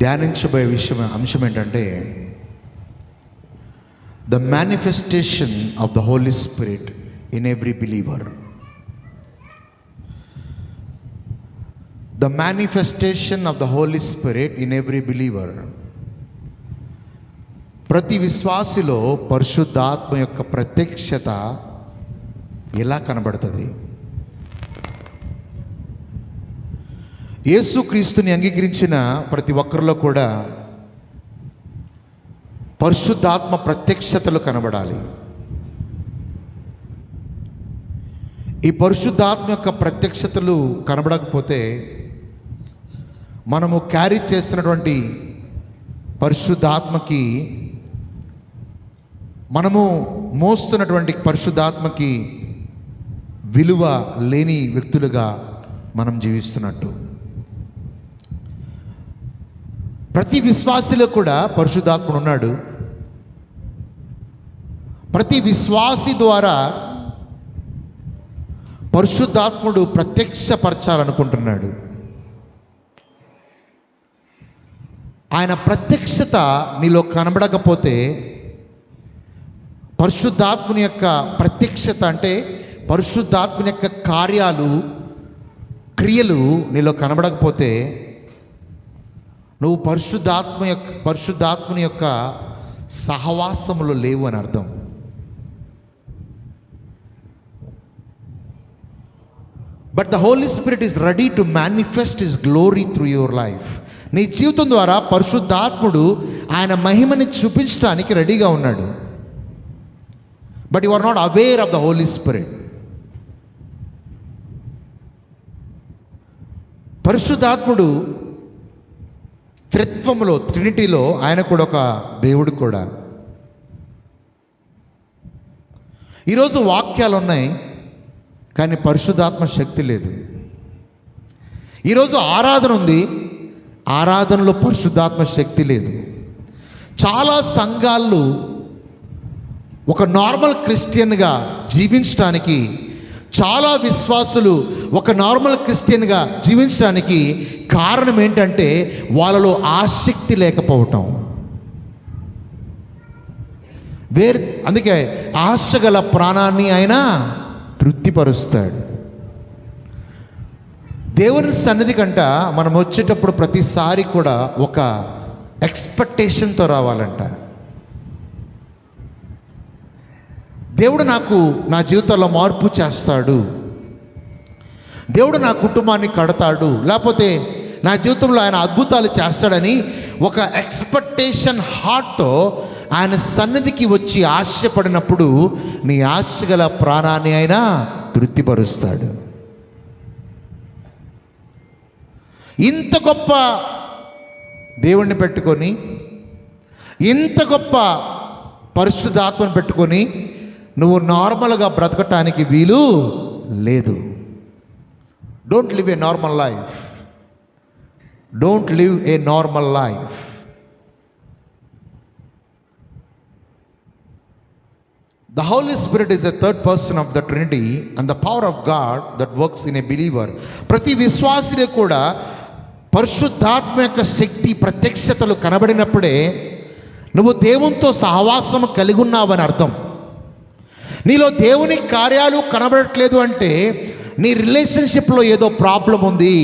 ధ్యానించబోయే అంశం ఏంటంటే the manifestation of the Holi Spirit in every believer. The manifestation of the Holi Spirit in every believer. ప్రతి విశ్వాసిలో పరిశుద్ధాత్మ యొక్క ప్రత్యక్షత ఎలా కనబడుతుంది? యేసుక్రీస్తుని అంగీకరించిన ప్రతి ఒక్కరిలో కూడా పరిశుద్ధాత్మ ప్రత్యక్షతలు కనబడాలి. ఈ పరిశుద్ధాత్మ యొక్క ప్రత్యక్షతలు కనబడకపోతే మనము క్యారీ చేస్తున్నటువంటి పరిశుద్ధాత్మకి, మనము మోస్తున్నటువంటి పరిశుద్ధాత్మకి విలువ లేని వ్యక్తులుగా మనం జీవిస్తున్నట్టు. ప్రతి విశ్వాసిలో కూడా పరిశుద్ధాత్ముడు ఉన్నాడు. ప్రతి విశ్వాసి ద్వారా పరిశుద్ధాత్ముడు ప్రత్యక్షపరచాలనుకుంటున్నాడు. ఆయన ప్రత్యక్షత నీలో కనబడకపోతే, పరిశుద్ధాత్ముని యొక్క ప్రత్యక్షత అంటే పరిశుద్ధాత్ముని యొక్క కార్యాలు, క్రియలు నీలో కనబడకపోతే నువ్వు పరిశుద్ధాత్ముని యొక్క సహవాసములో లేవు అని అర్థం. But the Holi Spirit is ready to manifest his glory through your life. నీ జీవితం ద్వారా పరిశుద్ధాత్ముడు ఆయన మహిమని చూపించడానికి రెడీగా ఉన్నాడు. But you are not aware of the Holi Spirit. పరిశుద్ధాత్ముడు త్రిత్వములో, ట్రినిటీలో ఆయన కూడా ఒక దేవుడు కూడా. ఈరోజు వాక్యాలు ఉన్నాయి కానీ పరిశుద్ధాత్మ శక్తి లేదు. ఈరోజు ఆరాధన ఉంది, ఆరాధనలో పరిశుద్ధాత్మ శక్తి లేదు. చాలా సంఘాలు ఒక నార్మల్ క్రిస్టియన్గా జీవించడానికి, చాలా విశ్వాసులు ఒక నార్మల్ క్రిస్టియన్గా జీవించడానికి కారణం ఏంటంటే వాళ్ళలో ఆసక్తి లేకపోవటం. అందుకే ఆశ గల ప్రాణాన్ని ఆయన తృప్తిపరుస్తాడు. దేవుని సన్నిధి కంట మనం వచ్చేటప్పుడు ప్రతిసారి కూడా ఒక ఎక్స్పెక్టేషన్తో రావాలంట. దేవుడు నా జీవితంలో మార్పు చేస్తాడు, దేవుడు నా కుటుంబాన్ని కడతాడు, లేకపోతే నా జీవితంలో ఆయన అద్భుతాలు చేస్తాడని ఒక ఎక్స్పెక్టేషన్ హార్ట్తో ఆయన సన్నిధికి వచ్చి ఆశపడినప్పుడు నీ ఆశ గల ప్రాణాన్ని ఆయన తృప్తిపరుస్తాడు. ఇంత గొప్ప దేవుణ్ణి పెట్టుకొని, ఇంత గొప్ప పరిశుద్ధాత్మను పెట్టుకొని నువ్వు నార్మల్గా బ్రతకటానికి వీలు లేదు. Don't live A normal life. Don't live A normal life. The Holy Spirit is a third person of the Trinity and the power of God that works in a believer. ప్రతి విశ్వాసిలో కూడా పరిశుద్ధాత్మ యొక్క శక్తి, ప్రత్యక్షతలు కనబడినప్పుడే నువ్వు దేవునితో సహవాసం కలిగి ఉన్నావని అర్థం. నీలో దేవుని కార్యాలు కనబడట్లేదు అంటే నీ రిలేషన్షిప్లో ఏదో ప్రాబ్లం ఉంది.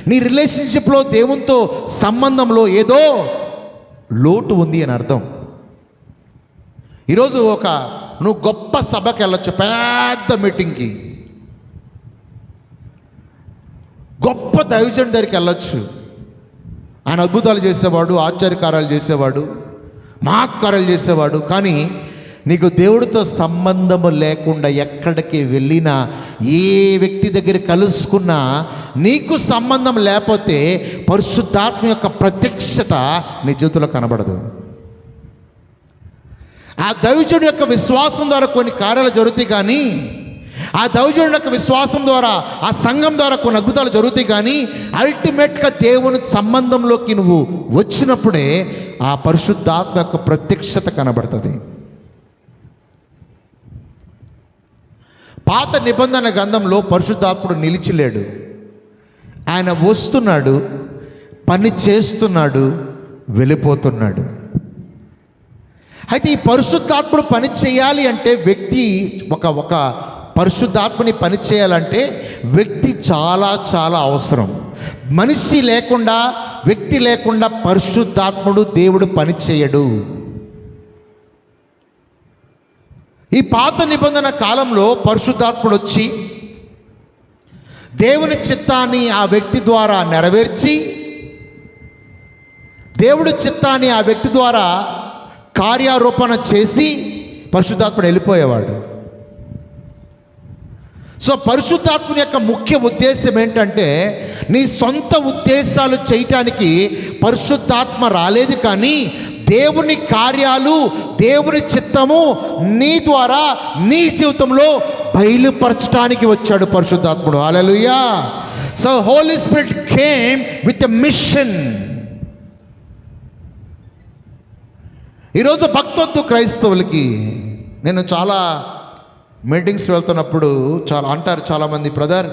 నీ రిలేషన్షిప్లో దేవునితో సంబంధంలో ఏదో లోటు ఉంది అని అర్థం. ఈరోజు నువ్వు గొప్ప సభకి వెళ్ళొచ్చు, పెద్ద మీటింగ్కి, గొప్ప దైవజనుడి దగ్గరికి వెళ్ళొచ్చు. ఆయన అద్భుతాలు చేసేవాడు, ఆశ్చర్యకార్యాలు చేసేవాడు, మహత్కార్యాలు చేసేవాడు. కానీ నీకు దేవుడితో సంబంధము లేకుండా ఎక్కడికి వెళ్ళినా, ఏ వ్యక్తి దగ్గర కలుసుకున్నా, నీకు సంబంధం లేకపోతే పరిశుద్ధాత్మ యొక్క ప్రత్యక్షత నీ జీవితంలో కనబడదు. ఆ దైవజనుడి యొక్క విశ్వాసం ద్వారా కొన్ని కార్యాలు జరుగుతాయి, కానీ ఆ దైవజనుడి యొక్క విశ్వాసం ద్వారా, ఆ సంఘం ద్వారా కొన్ని అద్భుతాలు జరుగుతాయి, కానీ అల్టిమేట్గా దేవుని సంబంధంలోకి నువ్వు వచ్చినప్పుడే ఆ పరిశుద్ధాత్మ యొక్క ప్రత్యక్షత కనబడుతుంది. పాత నిబంధన గ్రంథంలో పరిశుద్ధాత్ముడు నిలిచిలేడు. ఆయన వస్తున్నాడు, పని చేస్తున్నాడు, వెళ్ళిపోతున్నాడు. అయితే ఈ పరిశుద్ధాత్ముడు పని చేయాలి అంటే వ్యక్తి ఒక పరిశుద్ధాత్మని పని చేయాలంటే వ్యక్తి చాలా చాలా అవసరం. మనిషి లేకుండా, వ్యక్తి లేకుండా పరిశుద్ధాత్ముడు దేవుడు పని చేయడు. ఈ పాత నిబంధన కాలంలో పరిశుద్ధాత్ముడు వచ్చి దేవుని చిత్తాన్ని ఆ వ్యక్తి ద్వారా నెరవేర్చి, దేవుడి చిత్తాన్ని ఆ వ్యక్తి ద్వారా కార్యారోపణ చేసి పరిశుద్ధాత్ముడు వెళ్ళిపోయేవాడు. సో పరిశుద్ధాత్ముని యొక్క ముఖ్య ఉద్దేశం ఏంటంటే, నీ సొంత ఉద్దేశాలు చేయటానికి పరిశుద్ధాత్మ రాలేదు, కానీ దేవుని కార్యాలు, దేవుని చిత్తము నీ ద్వారా నీ జీవితంలో బయలుపరచడానికి వచ్చాడు పరిశుద్ధాత్ముడు. Hallelujah. So holy spirit came with a mission. ఈరోజు భక్తొద్దు క్రైస్తవులకి, నేను చాలా మీటింగ్స్ వెళ్తున్నప్పుడు చాలా అంటారు చాలామంది, బ్రదర్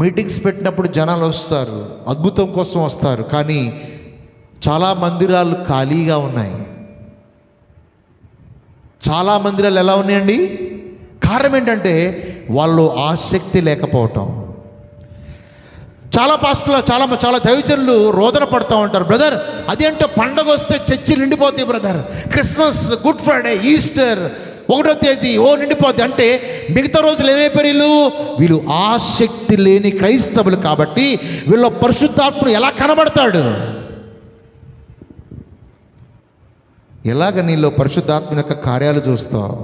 మీటింగ్స్ పెట్టినప్పుడు జనాలు వస్తారు, అద్భుతం కోసం వస్తారు, కానీ చాలా మందిరాలు ఖాళీగా ఉన్నాయి. చాలా మందిరాలు ఎలా ఉన్నాయండి? కారణం ఏంటంటే వాళ్ళు ఆసక్తి లేకపోవటం. చాలా పాస్టర్లు, చాలా దైవజనులు రోదన పడుతూ ఉంటారు, బ్రదర్ అదేంటో పండగ వస్తే చర్చిలు నిండిపోతాయి brother, Christmas, good Friday, Easter 1వ తేదీ నిండిపోద్ది అంటే మిగతా రోజులు ఏమైపోయారు? వీళ్ళు ఆసక్తి లేని క్రైస్తవులు. కాబట్టి వీళ్ళ పరిశుద్ధాత్ముడు ఎలా కనబడతాడు? ఎలాగ నీలో పరిశుద్ధాత్మ యొక్క కార్యాలు చూస్తావు?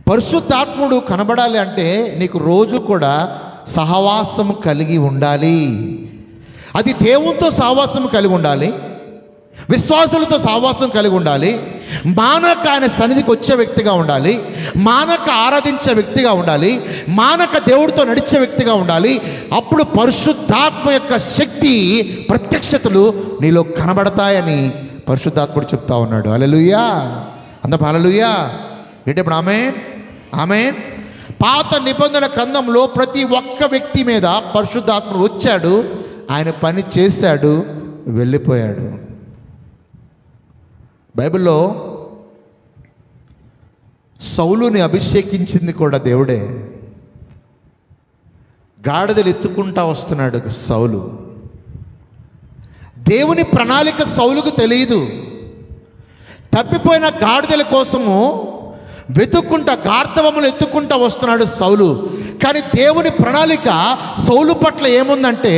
పరిశుద్ధాత్ముడు కనబడాలి అంటే నీకు రోజు కూడా సహవాసం కలిగి ఉండాలి. అది దేవునితో సహవాసం కలిగి ఉండాలి, విశ్వాసులతో సహవాసం కలిగి ఉండాలి, మానక ఆయన సన్నిధికి వచ్చే వ్యక్తిగా ఉండాలి, మానక ఆరాధించే వ్యక్తిగా ఉండాలి, మానక దేవుడితో నడిచే వ్యక్తిగా ఉండాలి. అప్పుడు పరిశుద్ధాత్మ యొక్క శక్తి, ప్రత్యక్షతలు నీలో కనబడతాయని పరిశుద్ధాత్ముడు చెప్తా ఉన్నాడు. హల్లెలూయా. అందరూ హల్లెలూయా. ఏంటి ఇప్పుడు ఆమేన్, ఆమేన్. పాత నిబంధన గ్రంథంలో ప్రతి ఒక్క వ్యక్తి మీద పరిశుద్ధాత్ముడు వచ్చాడు, ఆయన పని చేశాడు, వెళ్ళిపోయాడు. బైబిల్లో సౌలుని అభిషేకించింది కూడా దేవుడే. గాడిదలు ఎత్తుకుంటా వస్తున్నాడు సౌలు. దేవుని ప్రణాళిక సౌలుకు తెలియదు. తప్పిపోయిన గాడిదల కోసము వెతుక్కుంటా, గార్ధవములు ఎత్తుకుంటా వస్తున్నాడు సౌలు. కానీ దేవుని ప్రణాళిక సౌలు పట్ల ఏముందంటే,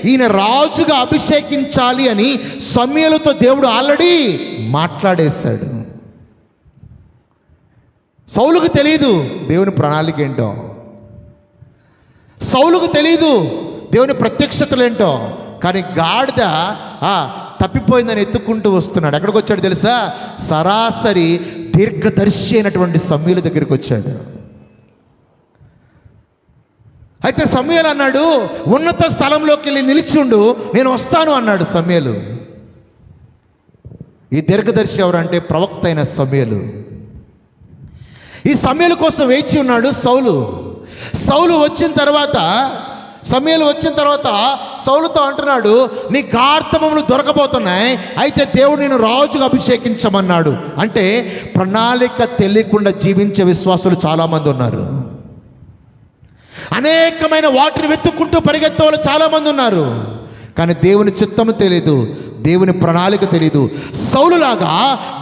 ఈయన రాజుగా అభిషేకించాలి అని సమూయేలుతో దేవుడు ఆల్రెడీ మాట్లాడేశాడు. సౌలుకు తెలియదు దేవుని ప్రణాళిక ఏంటో, సౌలుకు తెలియదు దేవుని ప్రత్యక్షతలు ఏంటో. కానీ గాడిద తప్పిపోయిందని ఎత్తుకుంటూ వస్తున్నాడు. ఎక్కడికి వచ్చాడు తెలుసా? సరాసరి దీర్ఘదర్శి అయినటువంటి సమూయేలు దగ్గరికి వచ్చాడు. అయితే సమూయేలు అన్నాడు, ఉన్నత స్థలంలోకి వెళ్ళి నిలిచిండు, నేను వస్తాను అన్నాడు సమూయేలు. ఈ దీర్ఘదర్శి ఎవరంటే ప్రవక్త అయిన సమూయేలు. ఈ సమూయేలు కోసం వేచి ఉన్నాడు సౌలు. సౌలు వచ్చిన తర్వాత, సమూయేలు వచ్చిన తర్వాత సౌలుతో అంటున్నాడు, నీ గార్ధవములు దొరకబోతున్నాయి, అయితే దేవుడు నేను రాజుగా అభిషేకించమన్నాడు. అంటే ప్రణాళిక తెలియకుండా జీవించే విశ్వాసులు చాలామంది ఉన్నారు. అనేకమైన వాటిని వెతుక్కుంటూ పరిగెత్తే వాళ్ళు చాలామంది ఉన్నారు. కానీ దేవుని చిత్తము తెలియదు, దేవుని ప్రణాళిక తెలియదు. సౌలులాగా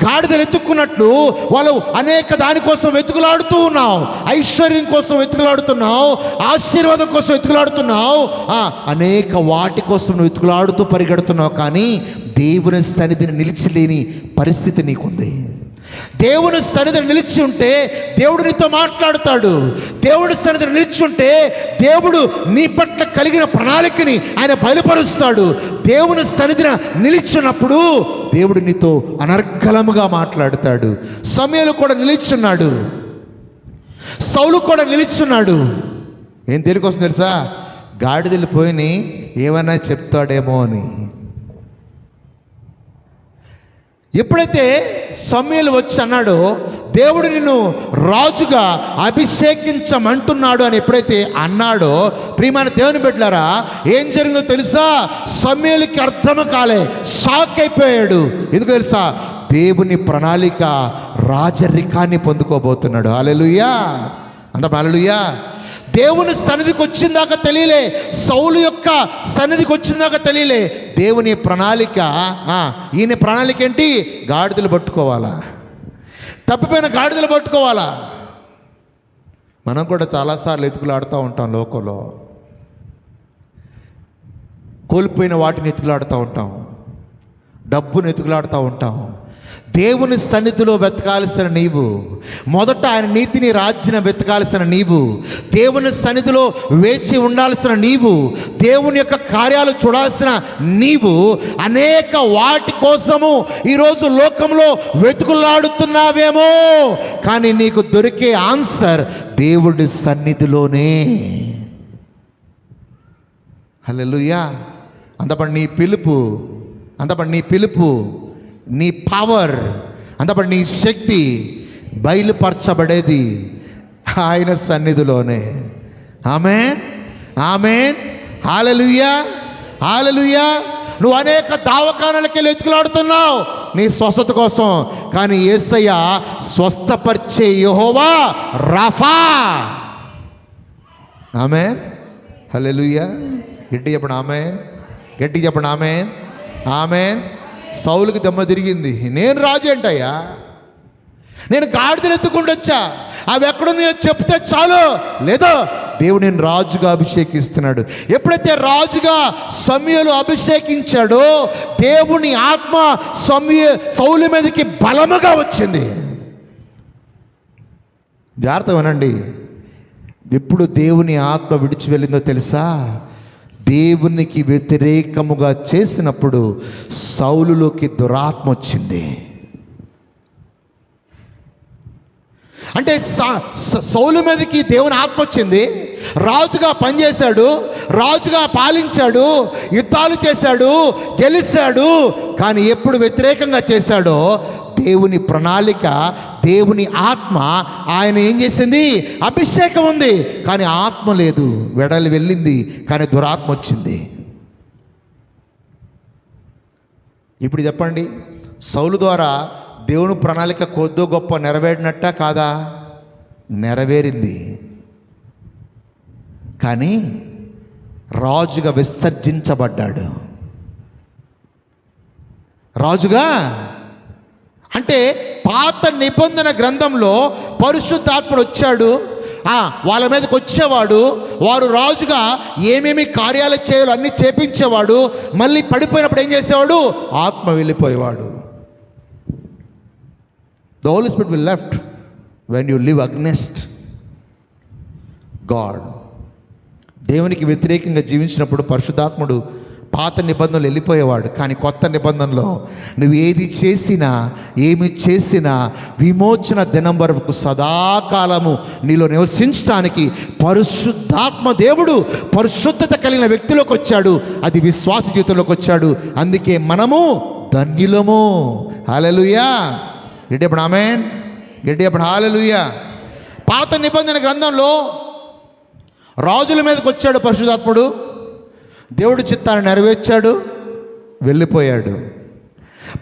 గాడిదలు ఎత్తుక్కున్నట్లు వాళ్ళు అనేక దానికోసం వెతుకులాడుతూ ఉన్నావు. ఐశ్వర్యం కోసం వెతుకులాడుతున్నావు, ఆశీర్వాదం కోసం వెతుకులాడుతున్నావు, అనేక వాటి కోసం నువ్వు వెతుకులాడుతూ పరిగెడుతున్నావు. కానీ దేవుని సన్నిధిని నిలిచిలేని పరిస్థితి నీకుంది. దేవుని సన్నిధిని నిలిచి ఉంటే దేవుడు నీతో మాట్లాడతాడు. దేవుడి సన్నిధిని నిలిచి ఉంటే దేవుడు నీ పట్ల కలిగిన ప్రణాళికని ఆయన బయలుపరుస్తాడు. దేవుని సన్నిధిని నిలిచినప్పుడు దేవుడు నీతో అనర్గళముగా మాట్లాడతాడు. సమూయేలు కూడా నిలిచున్నాడు, సౌలు కూడా నిలిచున్నాడు. ఏం తెలియకొస్తుంది తెలుసా? గాడిదలు పోయిని ఏమైనా చెప్తాడేమో అని. ఎప్పుడైతే సమూయేలు వచ్చి అన్నాడో, దేవుడు నిన్ను రాజుగా అభిషేకించమంటున్నాడు అని ఎప్పుడైతే అన్నాడో, ప్రియమైన దేవుని బిడ్డలారా, ఏం జరిగిందో తెలుసా? సమూయేలుకి అర్థం కాలే, షాక్ అయిపోయాడు. ఎందుకు తెలుసా? దేవుని ప్రణాళిక రాజరికాన్ని పొందుకోబోతున్నాడు. హల్లెలూయా, అందరం హల్లెలూయా. దేవుని సన్నిధికి వచ్చిందాకా తెలియలే, సౌలు యొక్క సన్నిధికి వచ్చిందాకా తెలియలే దేవుని ప్రణాళిక. ఈయన ప్రణాళిక ఏంటి? గాడిదలు పట్టుకోవాలా, తప్పిపోయిన గాడిదలు పట్టుకోవాలా. మనం కూడా చాలాసార్లు ఎతుకులాడుతూ ఉంటాం, లోకంలో కోల్పోయిన వాటిని ఎతుకులాడుతూ ఉంటాం, డబ్బును ఎతుకులాడుతూ ఉంటాం. దేవుని సన్నిధిలో వెతకాల్సిన నీవు, మొదట ఆయన నీతిని రాజ్యం వెతకాల్సిన నీవు, దేవుని సన్నిధిలో వేచి ఉండాల్సిన నీవు, దేవుని యొక్క కార్యాలు చూడాల్సిన నీవు అనేక వాటి కోసము ఈరోజు లోకంలో వెతుకులాడుతున్నావేమో, కానీ నీకు దొరికే ఆన్సర్ దేవుడి సన్నిధిలోనే. హల్లెలూయా. అంతపడి నీ పిలుపు, అంతపడి నీ పిలుపు, నీ పవర్, అంతపడి నీ శక్తి బయలుపరచబడేది ఆయన సన్నిధిలోనే. ఆమేన్, ఆమేన్, హల్లెలూయా, హల్లెలూయా. నువ్వు అనేక దావకానాలకి వెళ్ళి ఎత్తుకులాడుతున్నావు నీ స్వస్థత కోసం, కానీ యేసయ్య స్వస్థపరిచే యెహోవా రాఫా. ఆమేన్, హల్లెలూయా. గట్టిగా చెప్పండి ఆమేన్, గట్టిగా చెప్పండి ఆమేన్, ఆమేన్. సౌలుకి దెమ్మ తిరిగింది. నేను రాజు ఏంటయ్యా, నేను గాడిదలు ఎత్తుకుంటూ వచ్చా, అవి ఎక్కడున్నాయో చెప్తే చాలు. లేదో దేవుడు నేను రాజుగా అభిషేకిస్తున్నాడు. ఎప్పుడైతే రాజుగా సమూయేలు అభిషేకించాడో, దేవుని ఆత్మ సౌలు మీదకి బలముగా వచ్చింది. జాగ్రత్త వినండి, ఎప్పుడు దేవుని ఆత్మ విడిచి వెళ్ళిందో తెలుసా? దేవునికి వ్యతిరేకముగా చేసినప్పుడు సౌలులోకి దురాత్మ వచ్చింది. అంటే సౌలు మీదకి దేవుని ఆత్మ వచ్చింది. రాజుగా పనిచేశాడు, రాజుగా పాలించాడు, యుద్ధాలు చేశాడు, గెలిచాడు. కానీ ఎప్పుడు వ్యతిరేకంగా చేశాడో దేవుని ప్రణాళిక, దేవుని ఆత్మ ఆయన ఏం చేసింది? అభిషేకం ఉంది కానీ ఆత్మ లేదు, వెడలి వెళ్ళింది కానీ దురాత్మ వచ్చింది. ఇప్పుడు చెప్పండి, సౌలు ద్వారా దేవుని ప్రణాళిక కొద్దో గొప్ప నెరవేరినట్ట కాదా? నెరవేరింది. కానీ రాజుగా విసర్జించబడ్డాడు. రాజుగా అంటే పాత నిబంధన గ్రంథంలో పరిశుద్ధాత్ముడు వచ్చాడు, వాళ్ళ మీదకి వచ్చేవాడు, వారు రాజుగా ఏమేమి కార్యాలు చేయాలో అన్నీ చేపించేవాడు. మళ్ళీ పడిపోయినప్పుడు ఏం చేసేవాడు? ఆత్మ వెళ్ళిపోయేవాడు. The Holy Spirit will left when you live against God. దేవునికి వ్యతిరేకంగా జీవించినప్పుడు పరిశుద్ధాత్ముడు పాత నిబంధనలు వెళ్ళిపోయేవాడు. కానీ కొత్త నిబంధనలో నువ్వు ఏది చేసినా, ఏమి చేసినా విమోచన దినం వరకు సదాకాలము నీలో నివసించడానికి పరిశుద్ధాత్మ దేవుడు పరిశుద్ధత కలిగిన వ్యక్తిలోకి వచ్చాడు. అది విశ్వాస జీవితంలోకి వచ్చాడు. అందుకే మనము ధన్యులము. హల్లెలూయా. గట్టి అప్పుడు ఆమేన్, గట్టి అప్పుడు హల్లెలూయా. పాత నిబంధన గ్రంథంలో రాజుల మీదకి వచ్చాడు పరిశుద్ధాత్ముడు, దేవుడి చిత్తాన్ని నెరవేర్చాడు, వెళ్ళిపోయాడు.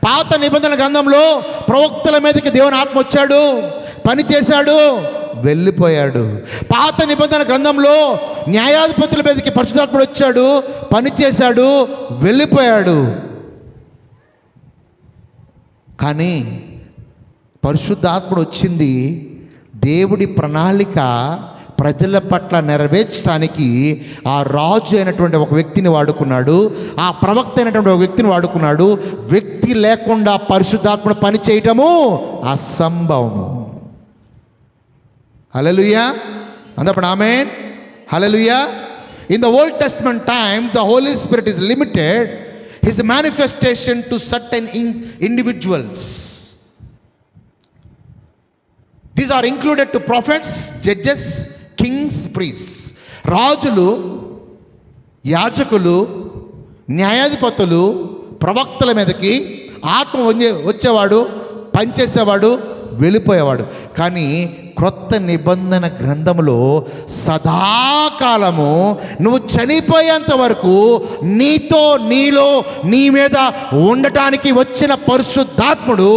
పాత నిబంధన గ్రంథంలో ప్రవక్తల మీదకి దేవుని ఆత్మ వచ్చాడు, పని చేశాడు, వెళ్ళిపోయాడు. పాత నిబంధన గ్రంథంలో న్యాయాధిపతుల మీదకి పరిశుద్ధాత్ముడు వచ్చాడు, పని చేశాడు, వెళ్ళిపోయాడు. కానీ పరిశుద్ధాత్ముడు వచ్చింది దేవుడి ప్రణాళిక ప్రజల పట్ల నెరవేర్చడానికి. ఆ రాజు అయినటువంటి ఒక వ్యక్తిని వాడుకున్నాడు, ఆ ప్రవక్త అయినటువంటి ఒక వ్యక్తిని వాడుకున్నాడు. వ్యక్తి లేకుండా పరిశుద్ధాత్ముడు పని చేయటము అసంభవము. హల్లెలూయా. అందప్పుడు amen, hallelujah. In the old testament time the Holi spirit is limited his manifestation to certain individuals. These are included to prophets, judges, kings, priests. రాజులు, యాజకులు, న్యాయాధిపతులు, ప్రవక్తల మీదకి ఆత్మ వచ్చేవాడు, పనిచేసేవాడు, వెళ్ళిపోయేవాడు. కానీ క్రొత్త నిబంధన గ్రంథములో సదాకాలము నువ్వు చనిపోయేంత వరకు నీతో, నీలో, నీ మీద ఉండటానికి వచ్చిన పరిశుద్ధాత్ముడు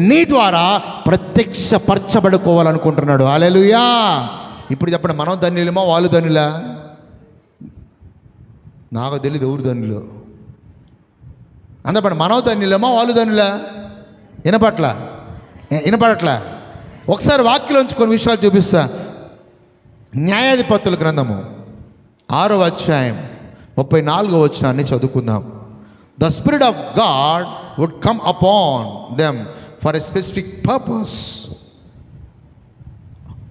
నీ ద్వారా ప్రత్యక్షపరచబడుకోవాలనుకుంటున్నాడు. హల్లెలూయా. ఇప్పుడు చెప్పండి, మనం ధన్యులమా వాళ్ళు ధన్యులా? నాకు తెలియదు ఎవరు ధన్యులు. అందపండి, మనం ధన్యులమా వాళ్ళు ధన్యులా? వినపడట్లా. ఒకసారి వాక్యంలోంచి కొన్ని విషయాలు చూపిస్తా. న్యాయాధిపతుల గ్రంథము 6వ అధ్యాయం 34వ వచనాన్ని చదువుకుందాం. The Spirit of God would come upon them for a specific purpose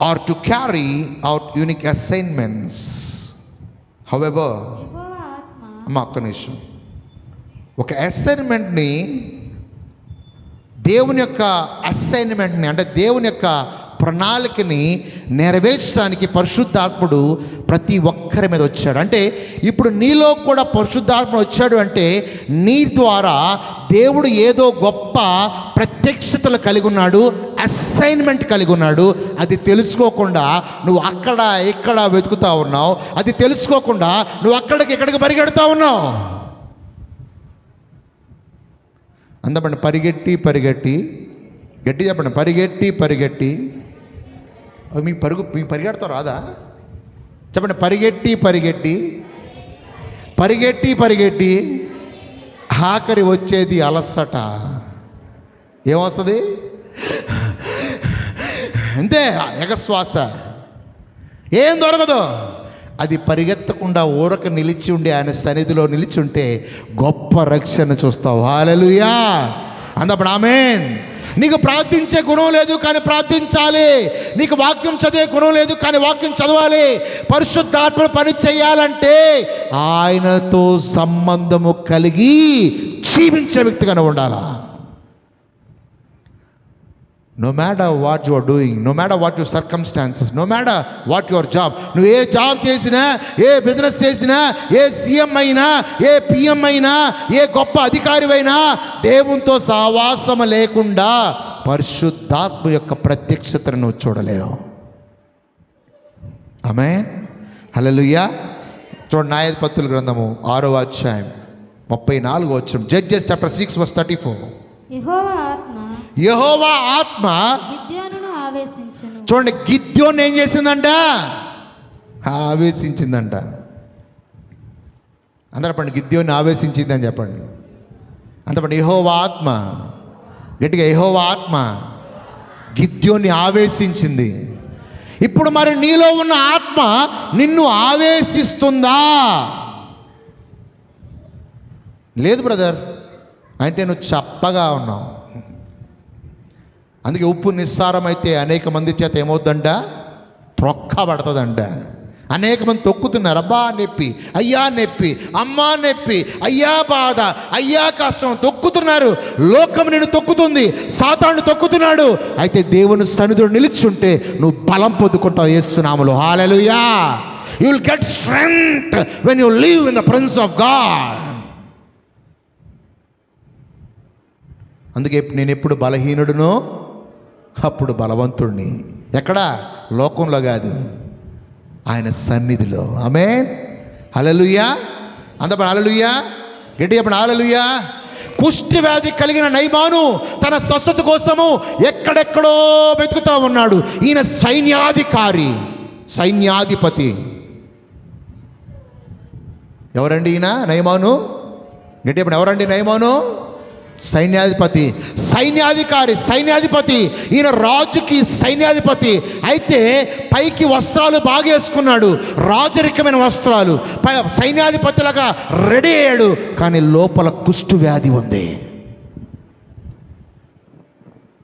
or to carry out unique assignments. However, అమ్మ ఒక్క నిమిషం, ఒక అసైన్మెంట్ని, దేవుని యొక్క అసైన్మెంట్ని, అంటే దేవుని యొక్క ప్రణాళికని నెరవేర్చడానికి పరిశుద్ధాత్ముడు ప్రతి ఒక్కరి మీద వచ్చాడు. అంటే ఇప్పుడు నీలో కూడా పరిశుద్ధాత్ముడు వచ్చాడు అంటే నీ ద్వారా దేవుడు ఏదో గొప్ప ప్రత్యక్షతలు కలిగి ఉన్నాడు, అసైన్మెంట్ కలిగి ఉన్నాడు. అది తెలుసుకోకుండా నువ్వు అక్కడ ఇక్కడ వెతుకుతా ఉన్నావు. అది తెలుసుకోకుండా నువ్వు అక్కడికి ఇక్కడికి పరిగెడుతూ ఉన్నావు. అందపండి, పరిగెట్టి గట్టి చెప్పండి, పరిగెట్టి మీ పరిగెడతారు రాదా? చెప్పండి, పరిగెట్టి ఆఖరి వచ్చేది అలసట. ఏమొస్తుంది? అంతే, ఎగశ్వాస, ఏం దొరకదు. అది పరిగెత్తకుండా ఊరక నిలిచి ఉండి ఆయన సన్నిధిలో నిలిచి ఉంటే గొప్ప రక్షణ చూస్తావు. హల్లెలూయా. అందప్పుడు ఆమేన్. నీకు ప్రార్థించే గుణం లేదు కానీ ప్రార్థించాలి. నీకు వాక్యం చదివే గుణం లేదు కానీ వాక్యం చదవాలి. పరిశుద్ధాత్మ పని చేయాలంటే ఆయనతో సంబంధము కలిగి జీవించే వ్యక్తిగానే ఉండాలా. No matter what you are doing, no matter what your circumstances, no matter what your job, నువ్వు ఏ జాబ్ చేసినా, ఏ బిజినెస్ చేసినా, ఏ సీఎం అయినా, ఏ పిఎం అయినా, ఏ గొప్ప అధికారివైనా, దేవునితో సహవాసం లేకుండా పరిశుద్ధాత్మ యొక్క ప్రత్యక్షతను నువ్వు చూడలేవు. ఆమేన్. హల్లెలూయా. చూడండి, న్యాయాధిపతుల గ్రంథము 6వ అధ్యాయం 34వ వచనం. Judges chapter 6 verse 34. యెహోవా ఆత్మ గిద్యోనును ఆవేశించెను. చూడండి, గిద్యోను ఏం చేసిందంట? ఆవేశించిందంట. అందరూ చెప్పండి, గిద్యోను ఆవేశించింది అని చెప్పండి. అంతపండి, యెహోవా ఆత్మ, గట్టిగా, యెహోవా ఆత్మ గిద్యోన్ని ఆవేశించింది. ఇప్పుడు మరి నీలో ఉన్న ఆత్మ నిన్ను ఆవేశిస్తుందా? లేదు బ్రదర్ అంటే నువ్వు చప్పగా ఉన్నావు. అందుకే ఉప్పు నిస్సారమైతే అనేక మంది చేత ఏమవుద్దంట? త్రొక్కబడుతుందంట. అనేక మంది తొక్కుతున్నారు. అబ్బా నొప్పి, అయ్యా నొప్పి, అమ్మా నొప్పి, అయ్యా బాధ, అయ్యా కష్టం తొక్కుతున్నారు. లోకం నిన్ను తొక్కుతుంది, సాతాను తొక్కుతున్నాడు. అయితే దేవుని సన్నిధిలో నిలిచుంటే నువ్వు బలం పొందుకుంటావు యేసు నామములో. Hallelujah. You will get strength when you live in the presence of God. అందుకే నేను ఎప్పుడు బలహీనుడునో అప్పుడు బలవంతుడిని. ఎక్కడ? లోకంలో కాదు, ఆయన సన్నిధిలో. ఆమేన్. హల్లెలూయా. అందపడి హల్లెలూయా. గట్టిగా చెప్పండి హల్లెలూయా. కుష్టి వ్యాధి కలిగిన నయమాను తన స్వస్థత కోసము ఎక్కడెక్కడో వెతుకుతా ఉన్నాడు. ఈయన సైన్యాధిపతి. ఎవరండి ఈయన? నయమాను. గట్టిగా చెప్పండి, ఎవరండి నయమాను? సైన్యాధిపతి. ఈయన రాజుకి సైన్యాధిపతి. అయితే పైకి వస్త్రాలు బాగేసుకున్నాడు, రాజరికమైన వస్త్రాలు, సైన్యాధిపతిలాగా రెడీ అయ్యాడు. కానీ లోపల కుష్టు వ్యాధి ఉంది.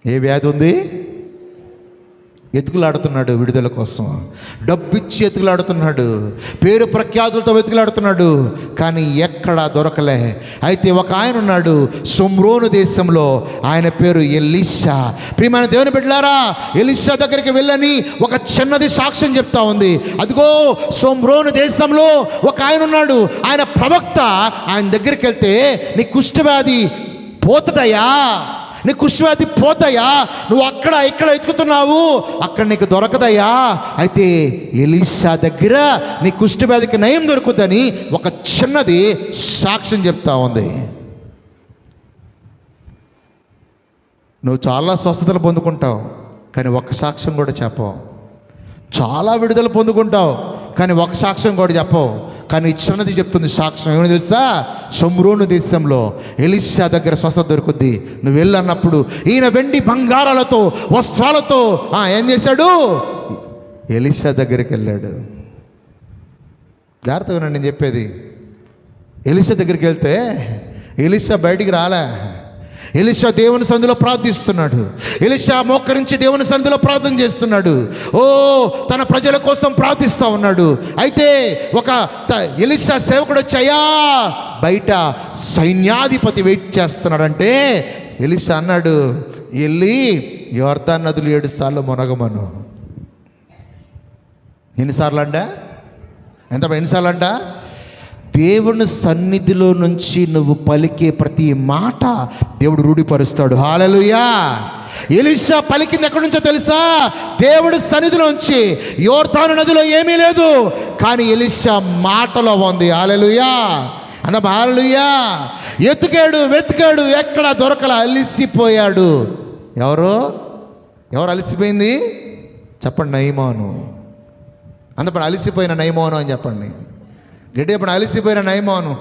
ఏ వ్యాధి ఉంది? ఎతుకులాడుతున్నాడు విడుదల కోసం. డబ్బిచ్చి ఎతుకులాడుతున్నాడు, పేరు ప్రఖ్యాతులతో వెతుకులాడుతున్నాడు, కానీ ఎక్కడా దొరకలే. అయితే ఒక ఆయన ఉన్నాడు షోమ్రోను దేశంలో, ఆయన పేరు ఎలీషా. ప్రియమైన దేవుని బిడ్డలారా, ఎలీషా దగ్గరికి వెళ్ళని ఒక చిన్నది సాక్ష్యం చెప్తా ఉంది. అదిగో షోమ్రోను దేశంలో ఒక ఆయన ఉన్నాడు, ఆయన ప్రవక్త. ఆయన దగ్గరికి వెళ్తే నీ కుష్ఠవ్యాధి పోతుందయ్యా, నీ కుష్ఠవ్యాధి పోతాయా? నువ్వు అక్కడ ఇక్కడ వెతుకుతున్నావు, అక్కడ నీకు దొరకదయ్యా. అయితే ఎలీషా దగ్గర నీ కుష్ఠవ్యాధికి నయం దొరుకుద్దని ఒక చిన్నది సాక్ష్యం చెప్తా ఉంది. నువ్వు చాలా స్వస్థతలు పొందుకుంటావు, కానీ ఒక సాక్ష్యం కూడా చెప్పవు. చాలా విడుదల పొందుకుంటావు, కానీ ఒక సాక్ష్యం కూడా చెప్పవు. కానీ చిన్నది చెప్తుంది సాక్ష్యం. ఏమో తెలుసా? షోమ్రోను దేశంలో ఎలీషా దగ్గర స్వస్థత దొరుకుద్ది. నువ్వు వెళ్ళన్నప్పుడు ఈయన వెండి బంగారాలతో వస్త్రాలతో ఏం చేశాడు? ఎలీషా దగ్గరికి వెళ్ళాడు. జాగ్రత్తగా వినండి నేను చెప్పేది. ఎలీషా దగ్గరికి వెళ్తే ఎలీషా బయటికి రాలే. ఎలీషా దేవుని సన్నిధిలో ప్రార్థిస్తున్నాడు. ఎలీషా మోకరించి దేవుని సన్నిధిలో ప్రార్థన చేస్తున్నాడు. తన ప్రజల కోసం ప్రార్థిస్తూ ఉన్నాడు. అయితే ఒక ఎలీషా సేవకుడు వచ్చి, అయ్యా బయట సైన్యాధిపతి వెయిట్ చేస్తున్నాడంటే ఎలీషా అన్నాడు, వెళ్ళి యోర్దాను నదులు 7 సార్లు మునగమను. ఎన్నిసార్లు అంట? ఎన్నిసార్లు అంట? దేవుని సన్నిధిలో నుంచి నువ్వు పలికే ప్రతి మాట దేవుడు రూఢిపరుస్తాడు. హల్లెలూయా. ఎలీషా పలికింది ఎక్కడి నుంచో తెలుసా? దేవుడి సన్నిధిలోంచి. యోర్దాను నదిలో ఏమీ లేదు, కానీ ఎలీషా మాటలో ఉంది. హల్లెలూయా అన్న హల్లెలూయా. వెతికాడు, ఎక్కడ దొరకల, అలిసిపోయాడు. ఎవరు అలిసిపోయింది? చెప్పండి, నయమాను. అందప్పుడు అలిసిపోయిన నయమాను అని చెప్పండి. గడ్డప్పుడు అలిసిపోయిన నయమాను.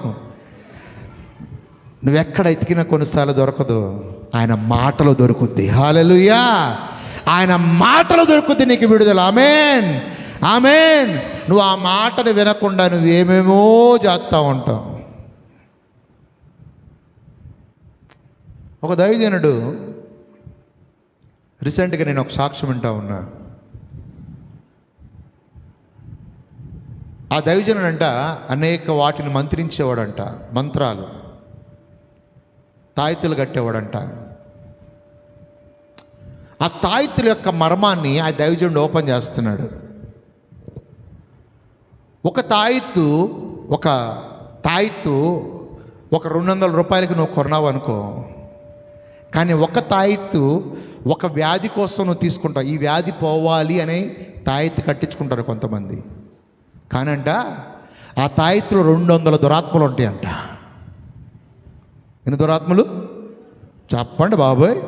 నువ్వెక్కడ ఎతికినా కొన్నిసార్లు దొరకదు, ఆయన మాటలో దొరుకుద్ది. హల్లెలూయా. ఆయన మాటలో దొరుకుద్ది నీకు విడుదల. ఆమేన్, ఆమేన్. నువ్వు ఆ మాటను వినకుండా నువ్వేమేమో చేస్తూ ఉంటావు. ఒక దైవజనుడు రీసెంట్గా నేను ఒక సాక్ష్యం వింటా ఉన్నా. ఆ దైవజనుడంట అనేక వాటిని మంత్రించేవాడంట. మంత్రాలు, తాయెత్తులు కట్టేవాడంట. ఆ తాయెత్తుల యొక్క మర్మాన్ని ఆ దైవజనుడు ఓపెన్ చేస్తున్నాడు. ఒక తాయెత్తు ఒక 200 రూపాయలకి నువ్వు కొన్నావు అనుకో, కానీ ఒక తాయెత్తు ఒక వ్యాధి కోసం నువ్వు తీసుకుంటావు. ఈ వ్యాధి పోవాలి అని తాయెత్తు కట్టించుకుంటారు కొంతమంది. కానంట ఆ తాయెత్తులో 200 దురాత్మలు ఉంటాయంట. ఎన్ని దురాత్మలు? చెప్పండి బాబోయ్.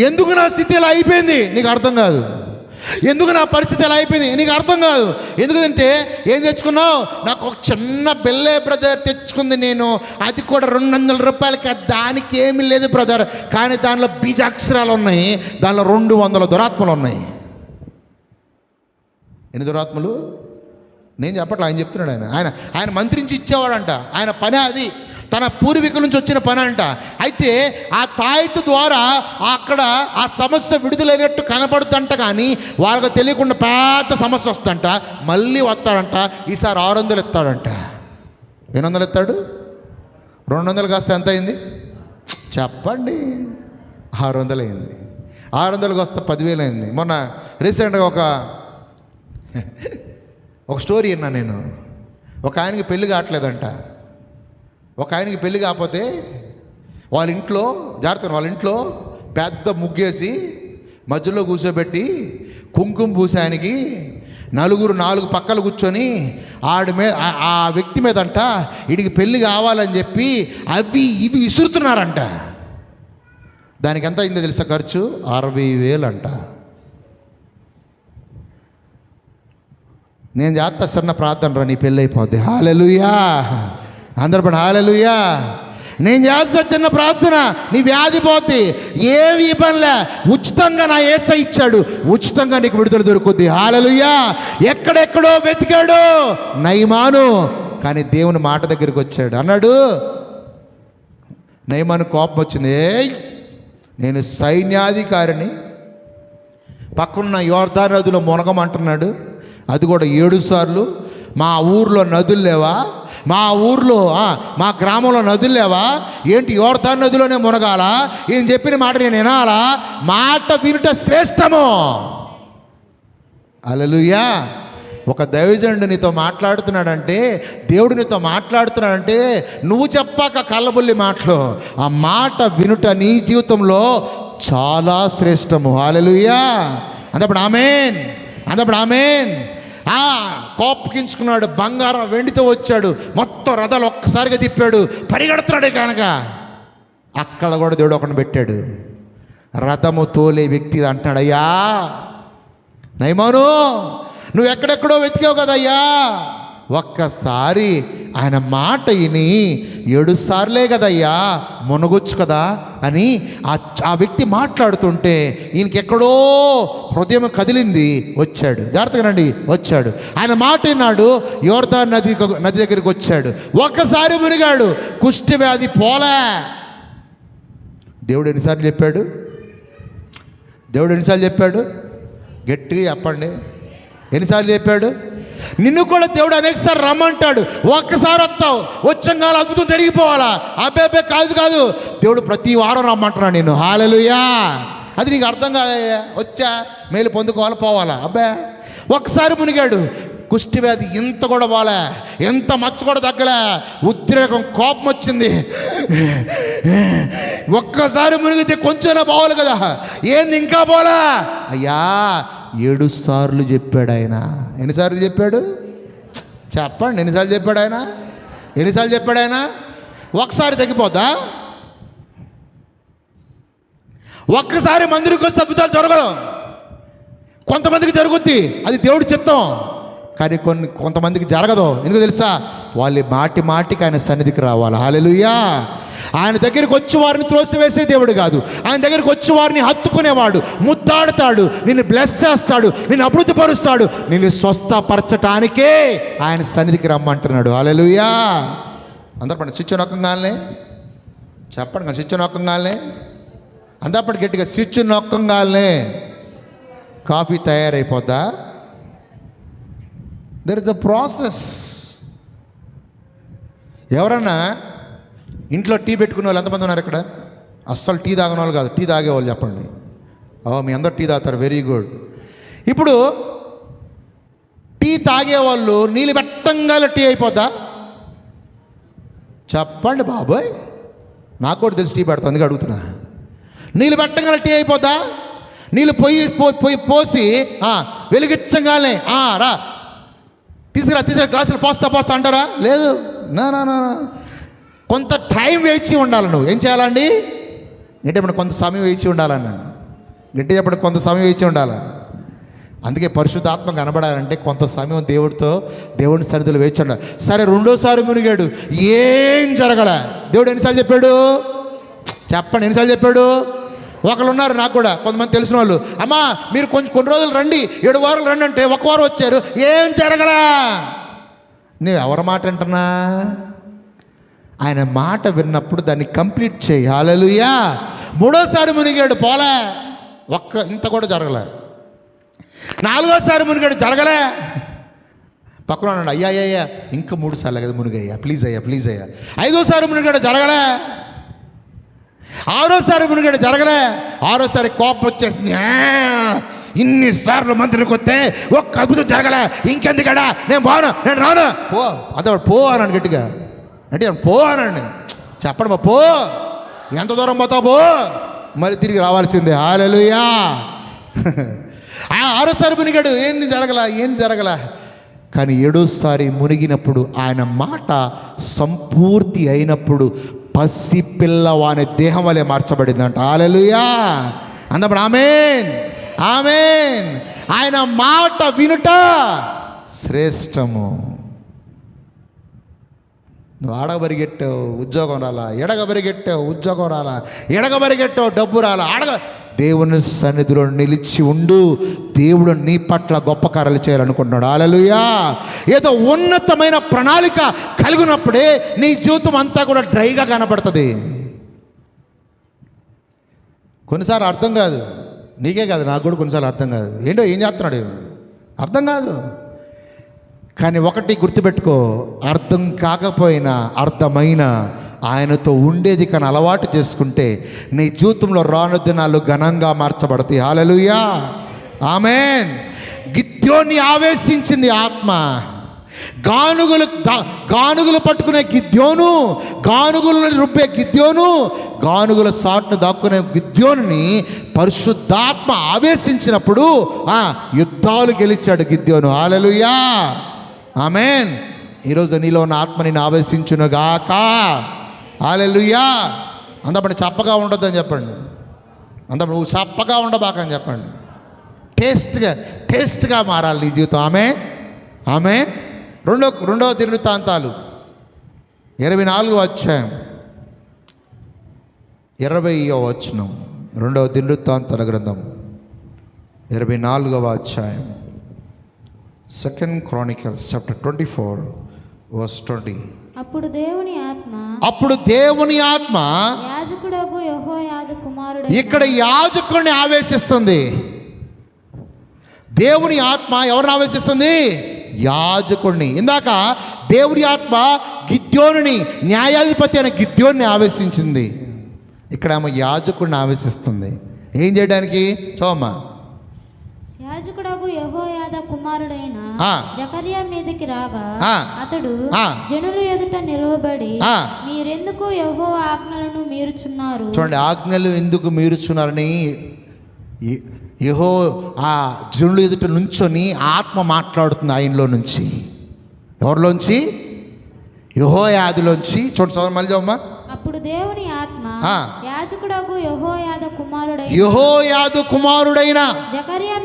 ఎందుకు నా స్థితి ఇలా అయిపోయింది నీకు అర్థం కాదు. ఎందుకు నా పరిస్థితి ఎలా అయిపోయింది నీకు అర్థం కాదు. ఎందుకంటే ఏం తెచ్చుకున్నావు? నాకు ఒక చిన్న బెల్లే బ్రదర్ తెచ్చుకుంది నేను, అది కూడా 200 రూపాయలకి. దానికి ఏమీ లేదు బ్రదర్, కానీ దానిలో బీజాక్షరాలు ఉన్నాయి, దానిలో 200 దురాత్మలు ఉన్నాయి. ఎన్ని దురాత్మలు? నేను చెప్పట్లా, ఆయన చెప్తున్నాడు. ఆయన మంత్రించి ఇచ్చేవాడంట. ఆయన పని అది, తన పూర్వీకుల నుంచి వచ్చిన పని అంట. అయితే ఆ తాయెత్తు ద్వారా అక్కడ ఆ సమస్య విడుదలైనట్టు కనపడుతుందంట, కానీ వాళ్ళకి తెలియకుండా పెద్ద సమస్య వస్తుందంట. మళ్ళీ వస్తాడంట. ఈసారి 600 ఎత్తాడంట. 800 ఎత్తాడు. 200 కాస్త ఎంత అయింది చెప్పండి? 600 అయింది. 600 వస్తే 10,000 అయింది. మొన్న రీసెంట్గా ఒక స్టోరీ విన్నా నేను. ఒక ఆయనకి పెళ్ళి కావట్లేదంట. ఒక ఆయనకి పెళ్ళి కాకపోతే వాళ్ళ ఇంట్లో పెద్ద ముగ్గేసి మధ్యలో కూర్చోబెట్టి కుంకుమ పూసి ఆయనకి 4 పక్కలు కూర్చొని ఆ వ్యక్తి మీదంట వీడికి పెళ్ళి కావాలని చెప్పి అవి ఇవి విసురుతున్నారంట. దానికి ఎంత అయిందో తెలుసా ఖర్చు? 60,000 అంట. నేను చేస్తా చిన్న ప్రార్థన రా, నీ పెళ్ళి అయిపోద్ది. హల్లెలూయా. అందరూ పడి హల్లెలూయా. నేను చేస్తా చిన్న ప్రార్థన, నీ వ్యాధి పోద్ది. ఏమి పనిలే, ఉచితంగా నా యేసయ్య ఇచ్చాడు, ఉచితంగా నీకు విడుదల దొరుకుద్ది. హల్లెలూయా. ఎక్కడెక్కడో వెతికాడు నయమాను, కానీ దేవుని మాట దగ్గరికి వచ్చాడు. అన్నాడు, నయమాను కోపం వచ్చింది. నేను సైన్యాధికారిని, పక్కనున్న యోర్దాను నదిలో మునగమంటున్నాడు, అది కూడా 7 సార్లు. మా ఊర్లో నదులు లేవా? మా గ్రామంలో నదులు లేవా? ఏంటి యోర్దాను నదిలోనే మునగాల? ఈయన చెప్పిన మాట నేను వినాలా? మాట వినుట శ్రేష్టము. హల్లెలూయా. ఒక దైవజనుడు నీతో మాట్లాడుతున్నాడంటే, దేవుడు నీతో మాట్లాడుతున్నాడంటే, నువ్వు చెప్పాక కళ్ళబుల్లి మాటలు, ఆ మాట వినుట నీ జీవితంలో చాలా శ్రేష్టము. హల్లెలూయా. అందప్పుడు ఆమేన్, అందప్పుడు ఆమేన్. కోపగించుకున్నాడు, బంగారం వెండితో వచ్చాడు, మొత్తం రథాలు ఒక్కసారిగా తిప్పాడు, పరిగెడుతున్నాడు కనుక అక్కడ కూడా దేవుడు ఒకరిని పెట్టాడు. రథము తోలే వ్యక్తి అంటున్నాడు, అయ్యా నయమాను నువ్వు ఎక్కడెక్కడో వెతికావు కదయ్యా, ఒక్కసారి ఆయన మాట విని 7 సార్లే కదయ్యా మునగొచ్చు కదా అని ఆ వ్యక్తి మాట్లాడుతుంటే ఈయనకి ఎక్కడో హృదయం కదిలింది. వచ్చాడు, జాగ్రత్తగా రండి, వచ్చాడు. ఆయన మాట విన్నాడు, యోర్దాను నది దగ్గరికి వచ్చాడు. ఒక్కసారి మునిగాడు, కుష్టి వ్యాధి పోలే. దేవుడు ఎన్నిసార్లు చెప్పాడు? దేవుడు ఎన్నిసార్లు చెప్పాడు? గట్టిగా చెప్పండి, ఎన్నిసార్లు చెప్పాడు? నిన్ను కూడా దేవుడు అనేకసారి రమ్మంటాడు. ఒక్కసారి వస్తావు, వచ్చంగాల అద్భుతం జరిగిపోవాలా? అబ్బే కాదు, దేవుడు ప్రతి వారం రమ్మంటున్నాడు నేను. హల్లెలూయా. అది నీకు అర్థం కాదయ్యా, వచ్చా మేలు పొందుకోవాలి, పోవాలా? అబ్బే ఒక్కసారి మునిగాడు, కుష్టి వ్యాధి ఇంత కూడా పోలే, ఎంత మచ్చ కూడా తగ్గలే, ఉద్రేకం, కోపం వచ్చింది. ఒక్కసారి మునిగితే కొంచెం పోవాలి కదా, ఏంది ఇంకా పోలా? అయ్యా 7 సార్లు చెప్పాడు ఆయన. ఎన్నిసార్లు చెప్పాడు చెప్పండి? ఎన్నిసార్లు చెప్పాడు ఆయన? ఎన్నిసార్లు చెప్పాడు ఆయన? ఒకసారి తగ్గిపోద్దా? ఒక్కసారి మందిరికి వస్తే అద్భుతాలు జరగదు. కొంతమందికి జరుగుద్ది, అది దేవుడు చిత్తం. కానీ కొంతమందికి జరగదు. ఎందుకు తెలుసా? వాళ్ళు మాటికి ఆయన సన్నిధికి రావాలి. హల్లెలూయా. ఆయన దగ్గరికి వచ్చి వారిని త్రోసివేసే దేవుడు కాదు. ఆయన దగ్గరికి వచ్చి వారిని హత్తుకునేవాడు, ముద్దాడుతాడు, నిన్ను బ్లెస్ చేస్తాడు, నిన్ను అభివృద్ధిపరుస్తాడు, నిన్ను స్వస్థపరచటానికే ఆయన సన్నిధికి రమ్మంటున్నాడు. హల్లెలూయా. అందరూ పండి స్విచ్ నొక్కంగానే చెప్పండి, కదా స్విచ్ నొక్కంగానే అందరూ గట్టిగా స్విచ్ నొక్కంగానే కాఫీ తయారైపోద్దా? There is a process. ఎవరన్నా ఇంట్లో టీ పెట్టుకునే వాళ్ళు ఎంతమంది ఉన్నారు ఇక్కడ? అస్సలు టీ తాగిన వాళ్ళు కాదు, టీ తాగేవాళ్ళు చెప్పండి. మీ అందరు టీ తాగుతారు, వెరీ గుడ్. ఇప్పుడు టీ తాగేవాళ్ళు నీళ్ళు పెట్టంగానే టీ అయిపోద్దా? చెప్పండి బాబోయ్, నాకు కూడా తెలిసి టీ పెడతా, అందుకే అడుగుతున్నా. నీళ్ళు పెట్టంగానే టీ అయిపోద్దా? నీళ్ళు పోసి వెలిగించగానే రా తీసుకురా గ్లాసులు పోస్తా అంటారా? లేదు. నా కొంత టైం వేచి ఉండాలి. నువ్వు ఏం చేయాలండి? గట్టి కొంత సమయం వేచి ఉండాలన్నాను. గట్టి చెప్పండి, కొంత సమయం వేచి ఉండాలి. అందుకే పరిశుద్ధాత్మ కనబడాలంటే కొంత సమయం దేవుని సన్నిధిలో వేచి ఉండాలి. సరే, 2సారి మునిగాడు, ఏం జరగలే. దేవుడు ఎన్నిసార్లు చెప్పాడు చెప్పండి? ఎన్నిసార్లు చెప్పాడు? ఒకళ్ళు ఉన్నారు, నాకు కూడా కొంతమంది తెలిసిన వాళ్ళు, అమ్మా మీరు కొన్ని రోజులు రండి, 7 వారాలు రండి అంటే 1 వారం వచ్చారు, ఏం జరగలా. నేను ఎవరి మాట వింటున్నా? ఆయన మాట విన్నప్పుడు దాన్ని కంప్లీట్ చేయి. హల్లెలూయా. 3సారి మునిగాడు, పోలే, ఇంత కూడా జరగలే. 4సారి మునిగాడు, జరగలే. పక్కన అన్నాడు, అయ్యా ఇంకా 3 సార్లు కదా మునిగయ్యా, ప్లీజ్ అయ్యా. 5సారి మునిగాడు, జరగలే. 6సారి మునిగాడు, జరగలే. 6సారి కోపం వచ్చేసింది, ఇన్నిసార్లు మంత్రికి వస్తే ఒక్క అద్భుతం జరగలే, ఇంకెందుకడా, నేను రాను, పో. అదే పో అన్నాడు గట్టిగా. అంటే పో అనండి, చెప్పండి, పో, ఎంత దూరం పోతావు, పో, మరి తిరిగి రావాల్సిందే. హల్లెలూయా. 6సారి మునిగాడు, ఏంది జరగల. కానీ 7సారి మునిగినప్పుడు ఆయన మాట సంపూర్తి అయినప్పుడు పసిపిల్లవాని దేహం వలె మార్చబడిందంట. హల్లెలూయా. అందప్పుడు ఆమేన్. ఆయన మాట వినుట శ్రేష్టము. నువ్వు ఆడబరిగెట్టావు, ఉద్యోగం రాలా, ఎడగబరిగెట్టావు, ఉద్యోగం రాలా, ఎడగబరిగెట్టావు, డబ్బు రాలా, దేవుని సన్నిధిలో నిలిచి ఉండు. దేవుడు నీ పట్ల గొప్ప కార్యాలు చేయాలనుకుంటున్నాడు. హల్లెలూయా. ఏదో ఉన్నతమైన ప్రణాళిక కలిగినప్పుడే నీ జీవితం అంతా కూడా డ్రైగా కనబడుతుంది. కొన్నిసార్లు అర్థం కాదు, నీకే కాదు, నాకు కూడా కొన్నిసార్లు అర్థం కాదు. ఏంటో ఏం చేస్తున్నాడు అర్థం కాదు. కానీ ఒకటి గుర్తుపెట్టుకో, అర్థం కాకపోయినా అర్థమైన ఆయనతో ఉండేది కానీ అలవాటు చేసుకుంటే నీ జీవితంలో రాను దినాలు ఘనంగా మార్చబడతాయి. హల్లెలూయా. ఆమేన్. గిద్యోన్ని ఆవేశించింది ఆత్మ. గానుగులు పట్టుకునే గిద్యోను, గానుగులను రుబ్బే గిద్యోను, గానుగుల సాటును దాక్కునే గిద్యోనుని పరిశుద్ధాత్మ ఆవేశించినప్పుడు యుద్ధాలు గెలిచాడు గిద్యోను. హల్లెలూయా, ఆమేన్. ఈరోజు నీలో ఉన్న ఆత్మ నిన్ను ఆవేశించునుగాక. హల్లెలూయా. అందప్పుడు చప్పగా ఉండొద్దని చెప్పండి. అందప్పుడు నువ్వు చప్పగా ఉండబాకని చెప్పండి. టేస్ట్గా మారాలి నీ జీవితం. ఆమేన్. రెండవ దినవృత్తాంతాలు 24వ అధ్యాయం 20వ వచనం. రెండవ దినవృత్తాంతాల గ్రంథం 24వ అధ్యాయం, 2 Chronicles chapter 24 verse 20. అప్పుడు దేవుని ఆత్మ యాజకుడగు యెహోయాదా కుమారుడు. ఇక్కడ యాజకుడిని ఆవేశిస్తుంది. దేవుని ఆత్మ ఎవరిని ఆవేశిస్తుంది? యాజకుడిని. ఇందాక దేవుని ఆత్మ గిద్యోనుని, న్యాయాధిపతి అయిన గిద్యోన్ని ఆవేశించింది. ఇక్కడ ఆమె యాజకుడిని ఆవేశిస్తుంది. ఏం చేయడానికి? చూడమ్మా. యాజకుడగు యెహోయాదా కుమారుడైన జకర్యా మీదకి రాగా అతడు జనులు ఎదుట నిలవబడి, మీరెందుకు యెహోవా ఆజ్ఞలను మీరుచున్నారు? చూడండి, ఆజ్ఞలు ఎందుకు మీరుచున్నారని యెహో ఆ జనులు ఎదుట నుంచొని ఆత్మ మాట్లాడుతుంది ఆయనలో నుంచి. ఎవరిలోంచి? యెహోయాదులోంచి. చూడండి మళ్ళీ అమ్మా. అప్పుడు దేవుని ఆత్మ యాజకుడగు యెహోయాదు కుమారుడైన జకర్యా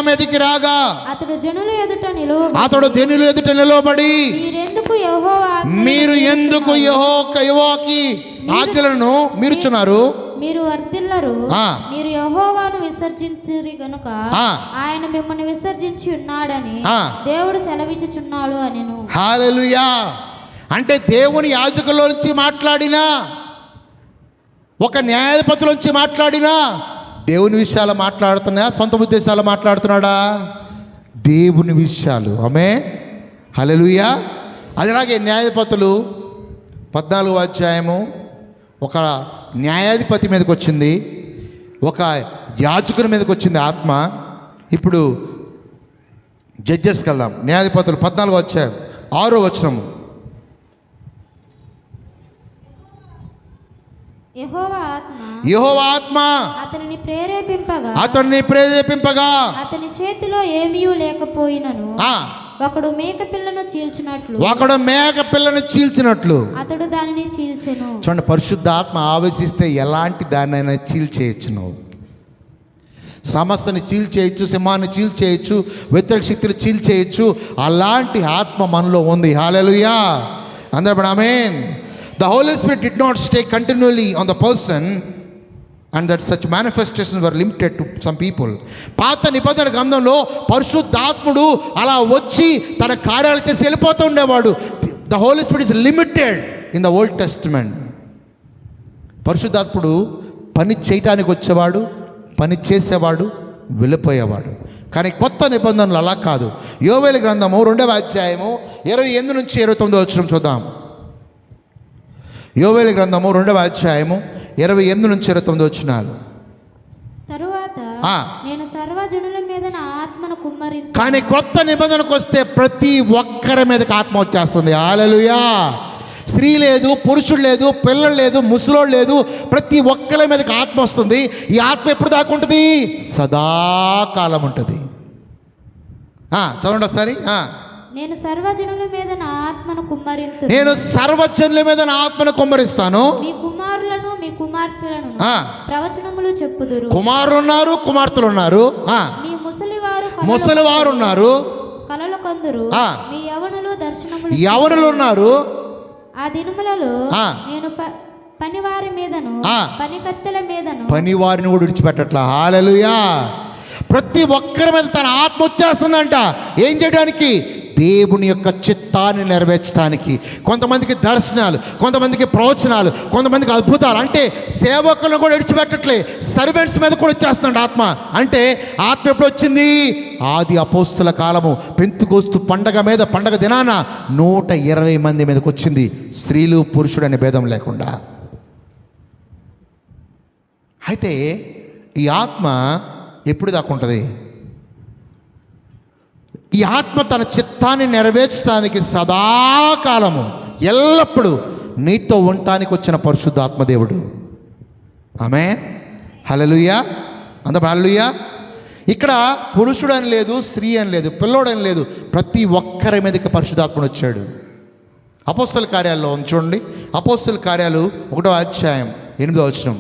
మీదకి రాగా అతడు జనుల ఎదుట నిలవబడి, మీరు ఎందుకు యెహోవాకి ఆజ్ఞలను మీరుచున్నారు? మీరు వర్ధిల్లరు. మీరు యెహోవాను విసర్జించిరి గనుక ఆయన మిమ్మల్ని విసర్జించి ఉన్నాడని దేవుడు సెలవిచ్చుచున్నాడు అనెను. హల్లెలూయా. అంటే దేవుని యాజకులోంచి మాట్లాడినా, ఒక న్యాయాధిపతిలోంచి మాట్లాడినా దేవుని విషయాలు మాట్లాడుతున్నా, సొంత ఉద్దేశాలు మాట్లాడుతున్నాడా? దేవుని విషయాలు. ఆమేన్, హల్లెలూయా. అలాగే న్యాయాధిపతులు 14వ అధ్యాయము ఒక న్యాయాధిపతి మీదకి వచ్చింది, ఒక యాజకుని మీదకి వచ్చింది ఆత్మ. ఇప్పుడు జడ్జెస్కి వెళ్దాం. న్యాయాధిపతులు 14వ అధ్యాయం 6వ వచనము. యెహోవా ఆత్మ అతనిని ప్రేరేపింపగా అతని చేతిలో ఏమీ లేకపోయినను ఒకడు మేక పిల్లను చీల్చినట్లు అతడు దానిని చీల్చెను. చూడండి, పరిశుద్ధ ఆత్మ ఆవేశిస్తే ఎలాంటి దాన్నైనా చీల్చేయచ్చు. నువ్వు సమస్యని చీల్చేయచ్చు, సింహాన్ని చీల్చేయచ్చు, వ్యతిరేక శక్తులు చీల్చేయచ్చు. అలాంటి ఆత్మ మనలో ఉంది. హల్లెలూయా. అందరూ ఆమేన్. The Holy Spirit did not stay continually on the person, and that such manifestations were limited to some people. పాత నిబంధన గ్రంథంలో పరిశుద్ధాత్ముడు అలా వచ్చి తన కార్యాలు చేసి వెళ్ళిపోతూ ఉండేవాడు. The Holy Spirit is limited in the Old Testament. పరిశుద్ధాత్ముడు పని చేయటానికి వచ్చేవాడు, పని చేసేవాడు, వెళ్ళిపోయేవాడు. కానీ కొత్త నిబంధనలు అలా కాదు. యోవేలు గ్రంథము 2వ అధ్యాయము 28 నుంచి 29 వచనం చూద్దాం. యోవేలు గ్రంథము 2వ అధ్యాయము 28 నుంచి 29 వచనాలు. తరువాత నేను సర్వజనుల మీద నా ఆత్మను కుమ్మరించు. కానీ కొత్త నిబంధనకు వస్తే ప్రతి ఒక్కరి మీదకి ఆత్మ వచ్చేస్తుంది. హల్లెలూయా. స్త్రీ లేదు, పురుషుడు లేదు, పిల్లలు లేదు, ముసలోడు లేదు, ప్రతి ఒక్కరి మీదకి ఆత్మ వస్తుంది. ఈ ఆత్మ ఎప్పుడు దాకా ఉంటుంది? సదాకాలం ఉంటుంది. చదవండి ఒకసారి. నేను సర్వజనుల మీద నా ఆత్మను కుమ్మరిస్తాను. మీ కుమారులను మీ కుమార్తెలను ప్రవచనములు చెప్పుదురు. కుమారులు ఉన్నారు, కుమార్తెలు ఉన్నారు. మీ ముసలివారు ఉన్నారు, కలలు కొందరు. మీ యవనులు ఉన్నారు. ఆ దినములలో నేను పనివారి మీదను పనికత్తెల మీదను పనివారిని కూడా విడిచిపెట్టట్లా. హల్లెలూయా. ప్రతి ఒక్కరి మీద తన ఆత్మ వచ్చేస్తుందంట. ఏం చేయడానికి? దేవుని యొక్క చిత్తాన్ని నెరవేర్చడానికి. కొంతమందికి దర్శనాలు, కొంతమందికి ప్రవచనాలు, కొంతమందికి అద్భుతాలు. అంటే సేవకులను కూడా విడిచిపెట్టట్లే, సర్వెంట్స్ మీద కూడా వచ్చేస్తున్నాడు ఆత్మ. అంటే ఆత్మ ఎప్పుడు వచ్చింది? ఆది అపోస్తుల కాలము పెంతెకోస్తు పండగ దినాన 120 మంది మీదకి వచ్చింది, స్త్రీలు పురుషుడు అనే భేదం లేకుండా. అయితే ఈ ఆత్మ ఎప్పుడు దాకా ఉంటుంది? ఈ ఆత్మ తన చిత్తాన్ని నెరవేర్చడానికి సదాకాలము ఎల్లప్పుడూ నీతో ఉండటానికి వచ్చిన పరిశుద్ధాత్మ దేవుడు. ఆమేన్. హల్లెలూయా. అందరూ హల్లెలూయా. ఇక్కడ పురుషుడు అని లేదు, స్త్రీ అని లేదు, పిల్లోడని లేదు, ప్రతి ఒక్కరి మీదకి పరిశుద్ధాత్ముడు వచ్చాడు. అపోస్తల కార్యాల్లో ఉంది చూడండి. అపోస్తల కార్యాలు 1వ అధ్యాయం 8వ వచనం.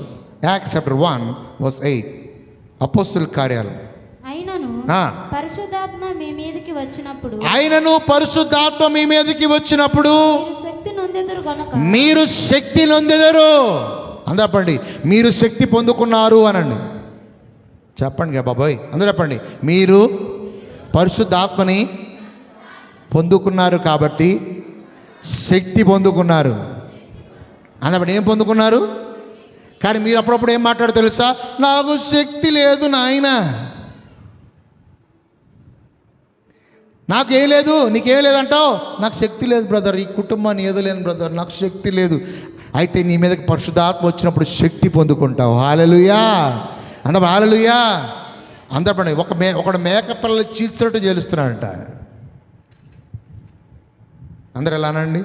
Acts chapter 1:8. అపోస్తల కార్యాలు. అయినను పరిశుద్ధాత్మ మీ మీదకి వచ్చినప్పుడు మీరు శక్తి నొందెదరు. అందరూ మీరు శక్తి పొందుకున్నారు అనండి. చెప్పండి బాబాయ్, అందరూ చెప్పండి. మీరు పరిశుద్ధాత్మని పొందుకున్నారు కాబట్టి శక్తి పొందుకున్నారు. అన్నప్పుడు ఏం పొందుకున్నారు? కానీ మీరు అప్పుడప్పుడు ఏం మాట్లాడతారు తెలుసా? నాకు శక్తి లేదు నాయన, నాకేం లేదు. నీకేం లేదంటావు? నాకు శక్తి లేదు బ్రదర్, ఈ కుటుంబాన్ని ఏదో లేను బ్రదర్, నాకు శక్తి లేదు. అయితే నీ మీదకి పరిశుద్ధాత్మ వచ్చినప్పుడు శక్తి పొందుకుంటావు. హల్లెలూయా. అందరూ హల్లెలూయా. అందరూ ఒకడు మేక పిల్లలు చీల్చినట్టు చేలుస్తున్నాడంట. అందరు ఎలానండి?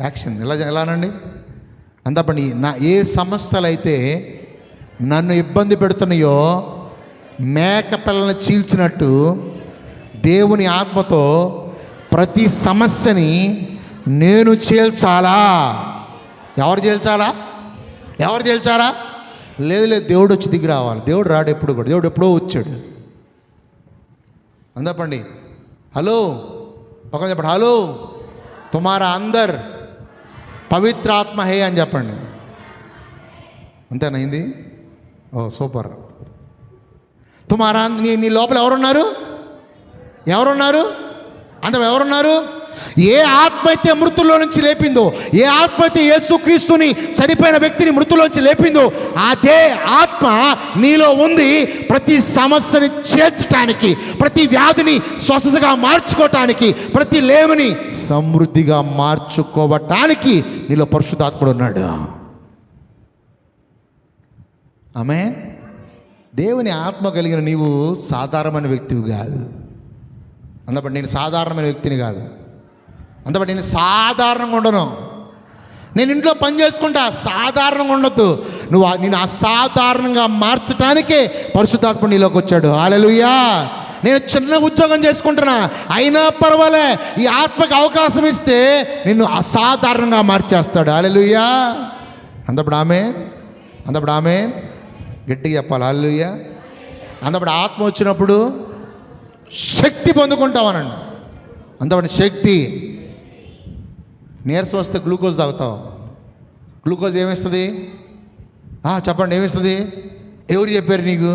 యాక్షన్ ఎలానండి? అందపండి. ఏ సమస్యలు అయితే నన్ను ఇబ్బంది పెడుతున్నాయో మేక పిల్లల్ని చీల్చినట్టు దేవుని ఆత్మతో ప్రతి సమస్యని నేను చీల్చాలా. ఎవరు చీల్చాలా? ఎవరు చీల్చాలా? లేదు దేవుడు వచ్చి దిగి రావాలి. దేవుడు రాడు ఎప్పుడు కూడా. దేవుడు ఎప్పుడో వచ్చాడు. అందపండి. హలో ఒకరు చెప్పండి. హలో తుమారా అందర్ పవిత్ర ఆత్మ హే అని చెప్పండి. అంతేనా అయింది? ఓ సూపర్. తుమారా నీ లోపల ఎవరున్నారు? ఎవరున్నారు? అందరూ ఎవరున్నారు? ఏ ఆత్మ అయితే మృతుల్లో నుంచి లేపిందో, ఏ ఆత్మ అయితే యేసుక్రీస్తుని చనిపోయిన వ్యక్తిని మృతుల్లోంచి లేపిందో, అదే ఆత్మ నీలో ఉంది. ప్రతి సమస్యని చేర్చడానికి, ప్రతి వ్యాధిని స్వస్థతగా మార్చుకోవటానికి, ప్రతి లేమిని సమృద్ధిగా మార్చుకోవటానికి నీలో పరిశుద్ధాత్ముడు ఉన్నాడు. ఆమేన్. దేవుని ఆత్మ కలిగిన నీవు సాధారణమైన వ్యక్తివి కాదు. అందుబట్టి నేను సాధారణమైన వ్యక్తిని కాదు. అందుబట్టి నేను సాధారణంగా ఉండను. నేను ఇంట్లో పని చేసుకుంటా, సాధారణంగా ఉండొద్దు. నేను అసాధారణంగా మార్చడానికే పరిశుద్ధాత్మ నీలోకి వచ్చాడు. హల్లెలూయా. నేను చిన్న ఉద్యోగం చేసుకుంటున్నా, అయినా పర్వాలే, ఈ ఆత్మకి అవకాశం ఇస్తే నిన్ను అసాధారణంగా మార్చేస్తాడు. హల్లెలూయా. అందప్పుడు ఆమేన్. అందప్పుడు ఆమేన్. గట్టిగా చెప్పాలి. హల్లెలూయా. అందప్పుడు ఆత్మ వచ్చినప్పుడు శక్తి పొందుకుంటావనండి. అంతబడి శక్తి. నీరసం వస్తే గ్లూకోజ్ తాగుతావు. గ్లూకోజ్ ఏమిస్తుంది? చెప్పండి, ఏమిస్తుంది? ఎవరు చెప్పారు నీకు?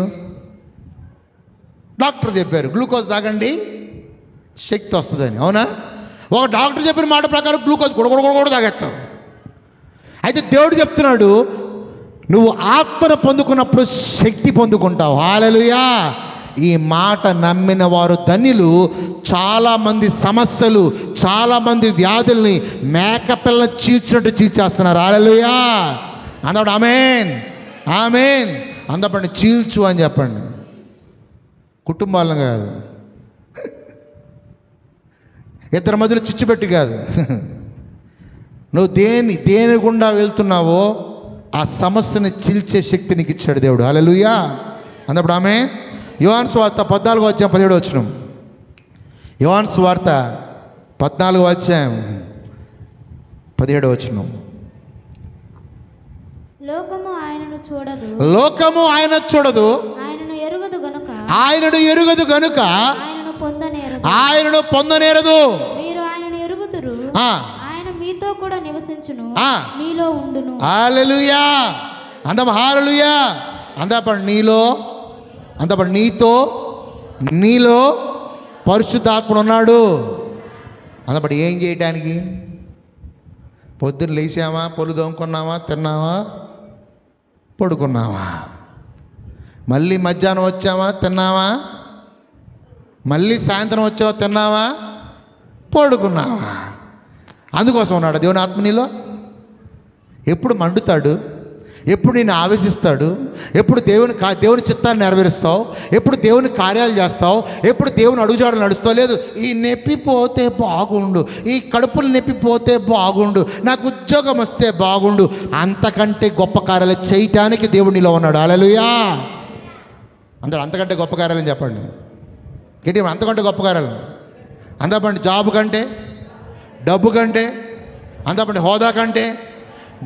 డాక్టర్ చెప్పారు గ్లూకోజ్ తాగండి శక్తి వస్తుందని. అవునా? ఒక డాక్టర్ చెప్పిన మాట ప్రకారం గ్లూకోజ్ కూడా తాగేస్తావు. అయితే దేవుడు చెప్తున్నాడు, నువ్వు ఆత్మను పొందుకున్నప్పుడు శక్తి పొందుకుంటావు. హల్లెలూయా. ఈ మాట నమ్మిన వారు ధన్యులు. చాలామంది సమస్యలు, చాలామంది వ్యాధుల్ని మేకపిల్ల చీల్చినట్టు చీల్చేస్తున్నారు. హల్లెలూయా. అందరూ ఆమేన్. ఆమేన్. అందపండి. చీల్చు అని చెప్పండి. కుటుంబాలను కాదు, ఇద్దరి మధ్యలో చిచ్చుపెట్టి కాదు. నువ్వు దేని గుండా వెళ్తున్నావో ఆ సమస్యని చీల్చే శక్తి నీకు ఇచ్చాడు దేవుడు. హల్లెలూయా. అందప్పుడు ఆమేన్. యోహాను సువార్త 14వ అధ్యాయం 17వ వచనం. యోహాను సువార్త 14వ అధ్యాయం 17వ వచనం. లోకము ఆయనను చూడదు, ఆయనను ఎరుగదు గనుక ఆయనను పొందనేరదు. మీరు ఆయనను ఎరుగుదురు, ఆయన మీతో కూడా నివసించును, మీలో ఉండును. హల్లెలూయా. హల్లెలూయా. అందపడి నీలో పరిశుద్ధాత్ముడు ఉన్నాడు. అందపడి ఏం చేయటానికి? పొద్దున్న లేచామా, పొలు దొంకున్నామా, తిన్నామా, పడుకున్నామా, మళ్ళీ మధ్యాహ్నం వచ్చామా, తిన్నావా, మళ్ళీ సాయంత్రం వచ్చావా, తిన్నావా, పడుకున్నావా. అందుకోసం ఉన్నాడు దేవుని ఆత్మ నీలో. ఎప్పుడు మండుతాడు, ఎప్పుడు నేను ఆవేశిస్తాడు, ఎప్పుడు దేవుని చిత్తాన్ని నెరవేరుస్తావు, ఎప్పుడు దేవుని కార్యాలు చేస్తావు, ఎప్పుడు దేవుని అడుగుజాడలు నడుస్తావు. లేదు, ఈ నొప్పి పోతే బాగుండు, ఈ కడుపులు నొప్పి పోతే బాగుండు, నాకు ఉద్యోగం వస్తే బాగుండు. అంతకంటే గొప్ప కార్యాలు చేయటానికి దేవుడు నీలో ఉన్నాడు. హల్లెలూయా. అంతకంటే గొప్ప కార్యాలని చెప్పండి. గట్టిగా అంతకంటే గొప్ప కార్యాలు అందపండి. జాబ్ కంటే, డబ్బు కంటే, అందపండి హోదా కంటే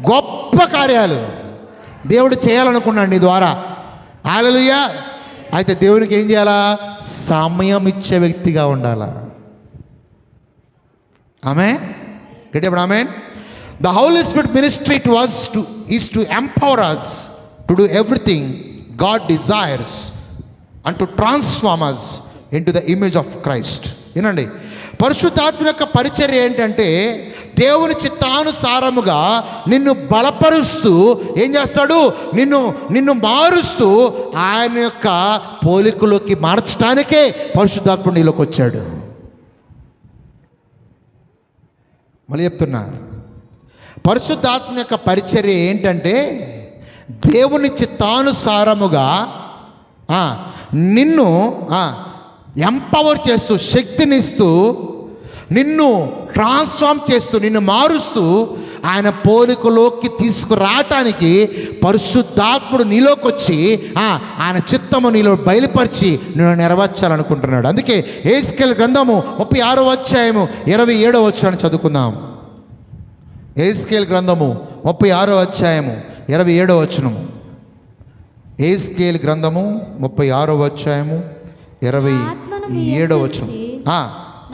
గొప్ప కార్యాలు దేవుడు చేయాలనుకున్నాడు నీ ద్వారా. హల్లెలూయా. అయితే దేవునికి ఏం చేయాలా? సమయం ఇచ్చే వ్యక్తిగా ఉండాలా. ఆమేన్. గట్టిగా amen. The Holi spirit ministry to us is to empower us to do everything God desires and to transform us into the image of Christ. ఏనండి, పరిశుద్ధాత్మ యొక్క పరిచర్య ఏంటంటే దేవుని చిత్తానుసారముగా నిన్ను బలపరుస్తూ ఏం చేస్తాడు? నిన్ను మారుస్తూ ఆయన యొక్క పోలికలోకి మార్చడానికే పరిశుద్ధాత్ముడు నీలోకి వచ్చాడు. మళ్ళీ చెప్తున్నా, పరిశుద్ధాత్మ యొక్క పరిచర్య ఏంటంటే దేవుని చిత్తానుసారముగా నిన్ను ఎంపవర్ చేస్తూ, శక్తినిస్తూ, నిన్ను ట్రాన్స్ఫార్మ్ చేస్తూ, నిన్ను మారుస్తూ ఆయన పోలికలోకి తీసుకురావటానికి పరిశుద్ధాత్ముడు నీలోకి వచ్చి ఆయన చిత్తము నీలో బయలుపరిచి నేను నెరవేర్చాలనుకుంటున్నాడు. అందుకే యెహెజ్కేలు గ్రంథము 36వ అధ్యాయము 27వ వచనాన్ని చదువుకుందాం. యెహెజ్కేలు గ్రంథము 36వ అధ్యాయము 27వ వచనము. యెహెజ్కేలు గ్రంథము 36వ అధ్యాయము 27వ వచనం.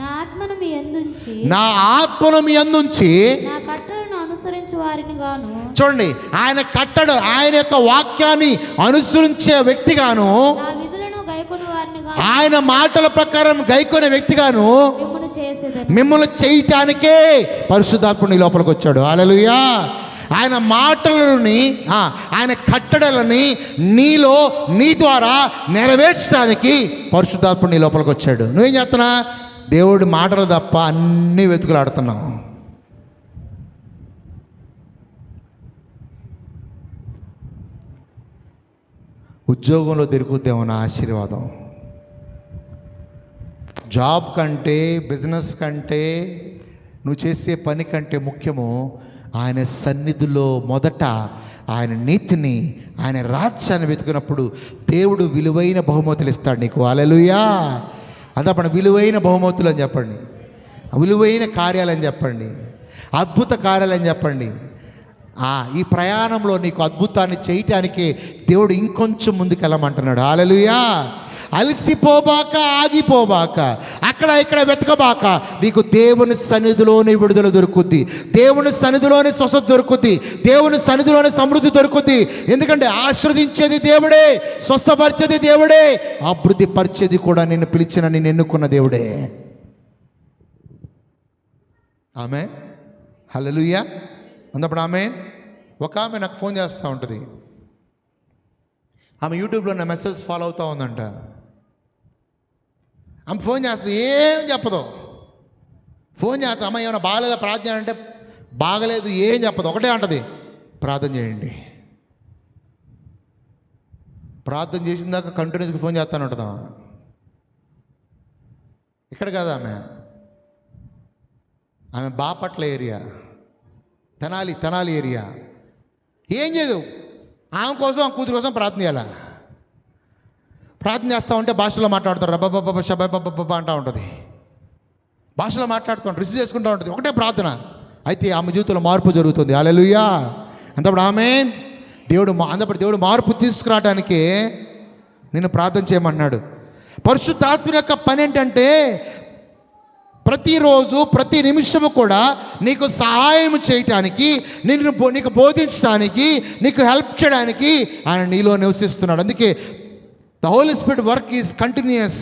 నా ఆత్మను మీ యందుంచి నా ఆత్మను మీ యందుంచి నా కట్టడలను అనుసరించు వారిని గాను. చూడండి, ఆయన కట్టడ, ఆయన యొక్క వాక్యాన్ని అనుసరించే వ్యక్తిగాను, నా విధులను గైకొను వారిని గాను, ఆయన మాటల ప్రకారం గైకొనే వ్యక్తిగాను మిమ్మును చేసేదను. మిమ్మల్ని చేయటానికే పరిశుద్ధాత్ముడు నీ లోపలికి వచ్చాడు. హల్లెలూయా. ఆయన మాటలని, ఆయన కట్టడలని నీలో, నీ ద్వారా నెరవేర్చడానికి పరిశుద్ధాత్ముడు నీ లోపలికి వచ్చాడు. నువ్వేం చేస్తున్నా? దేవుడి మాటలు తప్ప అన్నీ వెతుకులాడుతున్నావు. ఉద్యోగంలో దొరుకుద్దేమో నా ఆశీర్వాదం. జాబ్ కంటే, బిజినెస్ కంటే, నువ్వు చేసే పని కంటే ముఖ్యము ఆయన సన్నిధిలో మొదట ఆయన నీతిని, ఆయన రాజ్యాన్ని వెతుకున్నప్పుడు దేవుడు విలువైన బహుమతులు ఇస్తాడు నీకు. హల్లెలూయా. అంతపడి విలువైన బహుమతులు అని చెప్పండి, విలువైన కార్యాలని చెప్పండి, అద్భుత కార్యాలని చెప్పండి. ఈ ప్రయాణంలో నీకు అద్భుతాన్ని చేయటానికి దేవుడు ఇంకొంచెం ముందుకు వెళ్ళమంటున్నాడు. హల్లెలూయా. అలసిపోబాక, ఆగిపోబాక, అక్కడ ఇక్కడ వెతకబాక. నీకు దేవుని సన్నిధిలోని విడుదల దొరుకుద్ది, దేవుని సన్నిధిలోని స్వస్థత దొరుకుద్ది, దేవుని సన్నిధిలోని సమృద్ధి దొరుకుద్ది. ఎందుకంటే ఆశీర్వదించేది దేవుడే, స్వస్థపరిచేది దేవుడే, అభివృద్ధి పరిచేది కూడా నిన్ను పిలిచిన, నిన్ను ఎన్నుకున్న దేవుడే. ఆమేన్. హల్లెలూయా. అన్నప్పుడు ఆమేన్. ఒక ఆమె నాకు ఫోన్ చేస్తూ ఉంటుంది. ఆమె యూట్యూబ్లో నా మెసేజ్ ఫాలో అవుతూ ఉందంట. ఆమె ఫోన్ చేస్తుంది, ఏం చెప్పదు. ఫోన్ చేస్తా, అమ్మ ఏమైనా బాగలేదా ప్రార్థన అంటే బాగలేదు, ఏం చెప్పదు. ఒకటే అంటది, ప్రార్థన చేయండి. ప్రార్థన చేసిన దాకా కంటిన్యూస్గా ఫోన్ చేస్తాను ఉంటుందా? ఇక్కడ కాదు, ఆమె బాపట్ల ఏరియా, తెనాలి ఏరియా. ఏం చేయదు, ఆమె కోసం, ఆ కూతురు కోసం ప్రార్థన చేయాలా. ప్రార్థన చేస్తూ ఉంటే భాషలో మాట్లాడుతారు, రబ్బబ్బబ్బ షబ్బబ్బబ్బ అంటూ ఉంటుంది. భాషలో మాట్లాడుతూ ఉంటుంది, రిసీవ్ చేసుకుంటూ ఉంటుంది. ఒకటే ప్రార్థన. అయితే ఆమె జీవితంలో మార్పు జరుగుతుంది. హల్లెలూయా. అంతప్పుడు ఆమేన్. దేవుడు మార్పు తీసుకురావడానికే నిన్ను ప్రార్థన చేయమన్నాడు. పరిశుద్ధాత్మ యొక్క పని ఏంటంటే ప్రతిరోజు, ప్రతి నిమిషము కూడా నీకు సహాయం చేయటానికి, నీకు బోధించడానికి, నీకు హెల్ప్ చేయడానికి ఆయన నీలో నివసిస్తున్నాడు. అందుకే the Holi Spirit work is continuous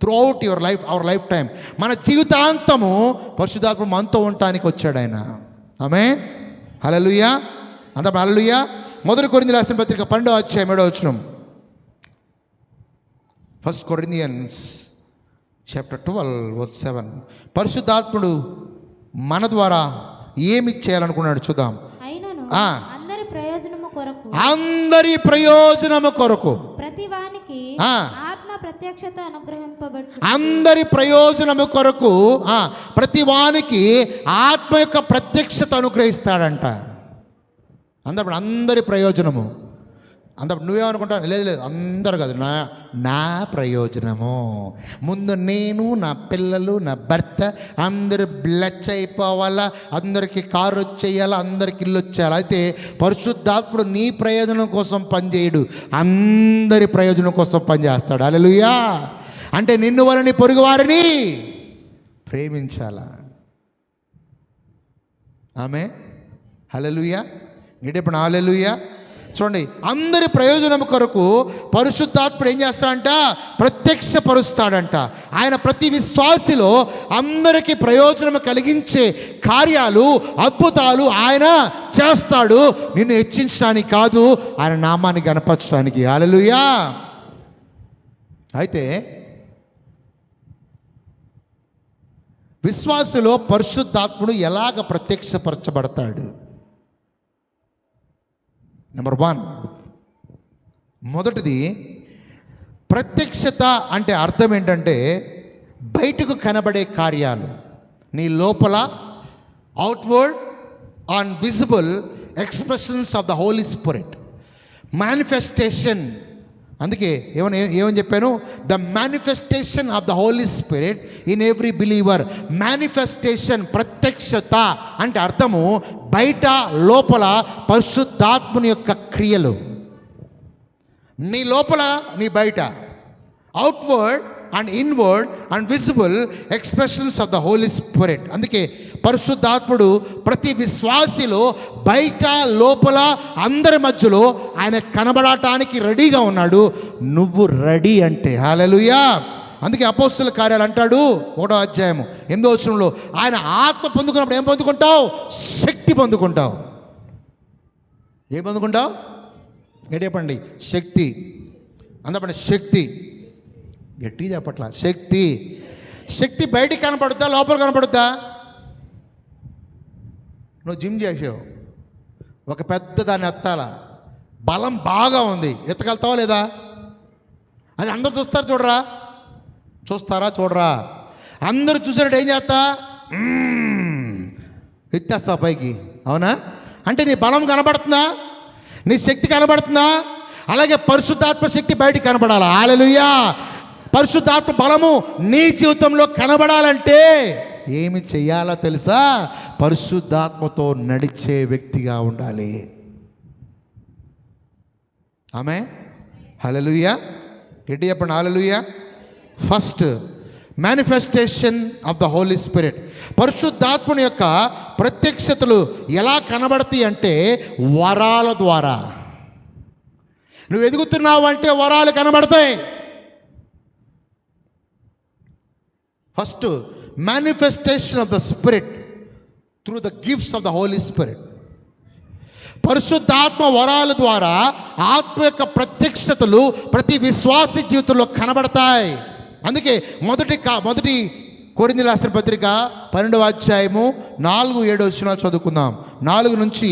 throughout our lifetime. మన జీవితాంతము పరిశుద్ధాత్మ మనతో ఉండటానికి వచ్చాడు ఆయన. ఆమేన్. హల్లెలూయా. అందరం హల్లెలూయా. 1 కొరింథీయులకు రాసిన పత్రిక 12వ అధ్యాయం 7వ వచనం. 1 Corinthians chapter 12 verse 7. పరిశుద్ధాత్ముడు మన ద్వారా ఏమి చేయాలనుకున్నాడు చూద్దాం. అయినను అందరి ప్రయోజనము కొరకు అందరి ప్రయోజనము కొరకు ప్రతి వానికి ఆ. ఆత్మ ప్రత్యక్షత అనుగ్రహింపబడుచు. అందరి ప్రయోజనము కొరకు ప్రతి వానికి ఆత్మ యొక్క ప్రత్యక్షత అనుగ్రహిస్తాడంట. అందరి ప్రయోజనము. నువ్వేమనుకుంటావు? లేదు అందరు కాదు, నా ప్రయోజనము. ముందు నేను, నా పిల్లలు, నా భర్త అందరూ బ్లెచ్ అయిపోవాలా, అందరికీ కారు వచ్చేయాలా, అందరికి ఇల్లు వచ్చేయాలి. అయితే పరిశుద్ధాత్ముడు నీ ప్రయోజనం కోసం పనిచేయడు, అందరి ప్రయోజనం కోసం పనిచేస్తాడు. హల్లెలూయా. అంటే నిన్ను వలని పొరుగు వారిని ప్రేమించాలా. ఆమె హల్లెలూయా. ఇప్పుడు హల్లెలూయా. చూడండి, అందరి ప్రయోజనం కొరకు పరిశుద్ధాత్ముడు ఏం చేస్తాడంట? ప్రత్యక్షపరుస్తాడంట. ఆయన ప్రతి విశ్వాసిలో అందరికీ ప్రయోజనం కలిగించే కార్యాలు, అద్భుతాలు ఆయన చేస్తాడు. నిన్ను హెచ్చించడానికి కాదు, ఆయన నామాన్ని గణపరచడానికి. హల్లెలూయా. అయితే విశ్వాసులో పరిశుద్ధాత్ముడు ఎలాగ ప్రత్యక్షపరచబడతాడు? నెంబర్ 1, మొదటిది ప్రత్యక్షత అంటే అర్థం ఏంటంటే బయటకు కనబడే కార్యాలు. నీ లోపల outward and visible expressions of the Holi Spirit, manifestation. అందుకే ఏమని చెప్పాను? The manifestation of the Holi Spirit in every believer. Manifestation, ప్రత్యక్షత అంటే అర్థము బయట లోపల పరిశుద్ధాత్ముని యొక్క క్రియలు. నీ లోపల, నీ బయట, outward and inward and visible expressions of the Holi Spirit. అందుకే పరిశుద్ధాత్ముడు ప్రతి విశ్వాసిలో బయట లోపల అందరి మధ్యలో ఆయన కనబడటానికి రెడీగా ఉన్నాడు. నువ్వు రెడీ అంటే. హల్లెలూయా. అందుకే అపోస్తుల కార్యాలు అంటాడు 1వ అధ్యాయము 8వ వచనంలో, ఆయన ఆత్మ పొందుకున్నప్పుడు ఏం పొందుకుంటావు? శక్తి పొందుకుంటావు. ఏం పొందుకుంటావు? చెప్పండి. శక్తి. అందపండి. శక్తి. గట్టిగా చెప్పట్లా. శక్తి. శక్తి బయటికి కనపడుద్దా, లోపల కనపడుద్దా? నువ్వు జిమ్ చేసావు, ఒక పెద్ద దాన్ని ఎత్తాల, బలం బాగా ఉంది, ఎత్తగలుగుతావా లేదా? అది అందరు చూస్తారు, చూడరా? అందరూ చూసినట్టు ఏం చేస్తా? ఎత్తేస్తావు పైకి. అవునా? అంటే నీ బలం కనబడుతుందా? నీ శక్తి కనబడుతుందా? అలాగే పరిశుద్ధాత్మ శక్తి బయటికి కనబడాలి. హల్లెలూయా. పరిశుద్ధాత్మ బలము నీ జీవితంలో కనబడాలంటే ఏమి చెయ్యాలో తెలుసా? పరిశుద్ధాత్మతో నడిచే వ్యక్తిగా ఉండాలి. ఆమె హల్లెలూయా. ఏంటి చెప్పండి? Hallelujah. First, manifestation of the Holi spirit. పరిశుద్ధాత్మని యొక్క ప్రత్యక్షతలు ఎలా కనబడతాయి అంటే వరాల ద్వారా. నువ్వు ఎదుగుతున్నావు అంటే వరాలు కనబడతాయి. First, manifestation of the Spirit through the gifts of the Holi Spirit. పరిశుద్ధాత్మ వరాల ద్వారా ఆత్మ యొక్క ప్రత్యక్షతలు ప్రతి విశ్వాసి జీవితంలో కనబడతాయి. అందుకే మొదటి కొరింథీయులకు రాసిన పత్రిక 12వ అధ్యాయము 4-7 వచనాలు చదువుకుందాం. 4 నుంచి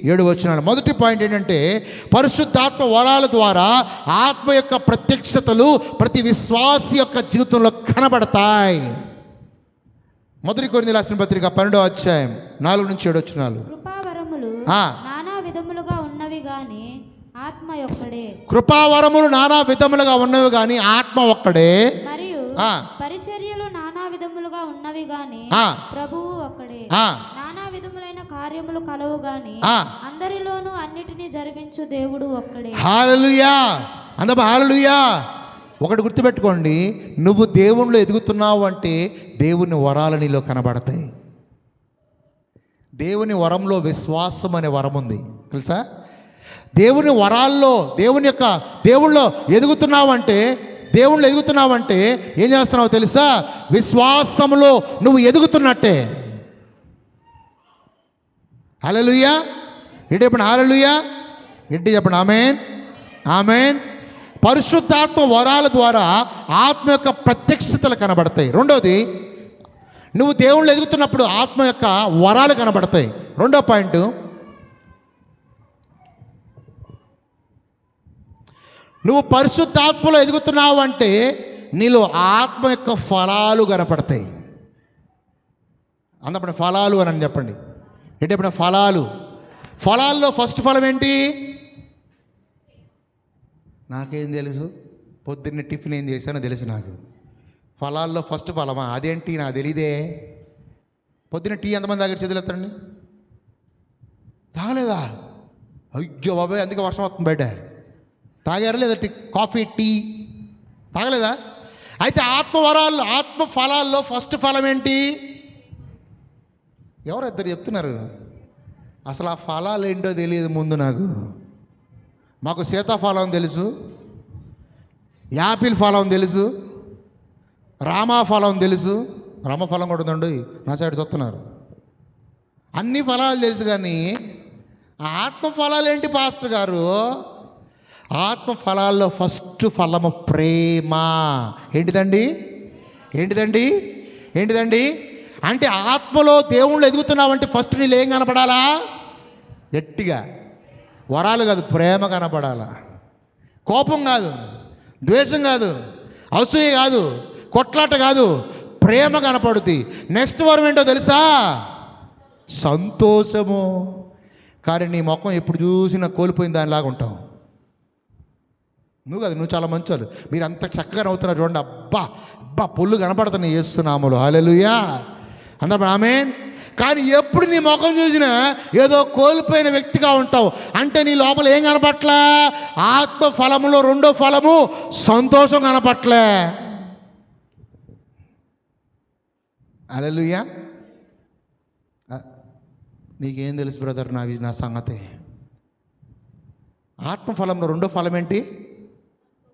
7 వచనాలు. మొదటి పాయింట్ ఏంటంటే పరిశుద్ధాత్మ వరాల ద్వారా ఆత్మ యొక్క ప్రత్యక్షతలు ప్రతి విశ్వాసి యొక్క జీవితంలో కనబడతాయి. మొదటి కొరింథీయులకు రాసిన పత్రిక 12వ అధ్యాయం 4 నుంచి 7 వచనాలు. కృపావరములు నానా విధములుగా ఉన్నవి గాని ఆత్మ ఒక్కడే. కృపావరములు నానా విధములుగా ఉన్నవి గాని ఆత్మ ఒక్కడే. మరియు పరిచర్యలు నానా విధములుగా ఉన్నవి గాని ప్రభువు ఒక్కడే. నానా విధములైన కార్యములు కలవు గాని అందరిలోనూ అన్నిటినీ జరిగించు దేవుడు ఒక్కడే. హల్లెలూయా. హల్లెలూయా. ఒకటి గుర్తుపెట్టుకోండి, నువ్వు దేవునిలో ఎదుగుతున్నావు అంటే దేవుని వరాలు నీలో కనబడతాయి. దేవుని వరంలో విశ్వాసం అనే వరం ఉంది, తెలుసా? దేవుని వరాల్లో దేవుళ్ళో ఎదుగుతున్నావంటే ఏం చేస్తున్నావు తెలుసా? విశ్వాసంలో నువ్వు ఎదుగుతున్నట్టే. హల్లెలూయా. ఏంటి చెప్పండి? హల్లెలూయా. ఏంటి చెప్పండి? ఆమేన్, ఆమేన్. పరిశుద్ధాత్మ వరాల ద్వారా ఆత్మ యొక్క ప్రత్యక్షతలు కనబడతాయి. రెండోది, నువ్వు దేవుళ్ళు ఎదుగుతున్నప్పుడు ఆత్మ యొక్క వరాలు కనబడతాయి. రెండో పాయింట్, నువ్వు పరిశుద్ధాత్మలో ఎదుగుతున్నావు అంటే నీలో ఆత్మ యొక్క ఫలాలు కనపడతాయి. అన్నప్పుడు ఫలాలు అని చెప్పండి. ఏంటి చెప్పిన ఫలాలు? ఫలాల్లో ఫస్ట్ ఫలం ఏంటి? నాకేం తెలుసు, పొద్దున్న టిఫిన్ ఏం చేశానో తెలుసు నాకు. ఫలాల్లో ఫస్ట్ ఫలమా? అదేంటి నాకు తెలీదే. పొద్దున్న టీ ఎంతమంది దగ్గర చేతులు ఎత్తండి. తాగలేదా? అయ్యో బాబాయ్, అందుకే వర్షం వస్తుంది బయట. తాగారా లేదా? కాఫీ టీ తాగలేదా? అయితే ఆత్మవరాల్లో ఆత్మ ఫలాల్లో ఫస్ట్ ఫలం ఏంటి? ఎవరు ఇద్దరు చెప్తున్నారు. అసలు ఆ ఫలాలు ఏంటో తెలియదు ముందు నాకు. మాకు సీతాఫలం తెలుసు, యాపిల్ ఫలం తెలుసు, రామాఫలం తెలుసు. రామఫలం కూడా ఉందండి, నా సైడ్ చూస్తున్నారు. అన్ని ఫలాలు తెలుసు, కానీ ఆత్మ ఫలాలు ఏంటి పాస్టర్ గారు? ఆత్మ ఫలాల్లో ఫస్ట్ ఫలము ప్రేమ. ఏంటిదండి? ఏంటిదండి? ఏంటిదండి? అంటే ఆత్మలో దేవుళ్ళు ఎదుగుతున్నావంటే ఫస్ట్ నీళ్ళు ఏం కనపడాలా? గట్టిగా వరాలు కాదు, ప్రేమ కనపడాలా. కోపం కాదు, ద్వేషం కాదు, అసూయ కాదు, కొట్లాట కాదు, ప్రేమ కనపడుతుంది. నెక్స్ట్ వరం ఏంటో తెలుసా? సంతోషము. కానీ నీ ముఖం ఎప్పుడు చూసినా కోల్పోయిన దానిలాగా ఉంటావు. నువ్వు కాదు, నువ్వు చాలా మంచోళ్ళు, మీరు అంత చక్కగా నవ్వుతున్నారు చూడండి. అబ్బా అబ్బా పొల్లు కనపడుతున్నాయి యేసునామములో. హల్లెలూయా, అందరూ ఆమేన్. కానీ ఎప్పుడు నీ ముఖం చూసినా ఏదో కోల్పోయిన వ్యక్తిగా ఉంటావు. అంటే నీ లోపల ఏం కనపట్లే? ఆత్మ ఫలములో రెండో ఫలము సంతోషం కనపట్లే. హల్లెలూయా. నీకేం తెలుసు బ్రదర్ నా సంగతి? ఆత్మఫలంలో రెండో ఫలం ఏంటి?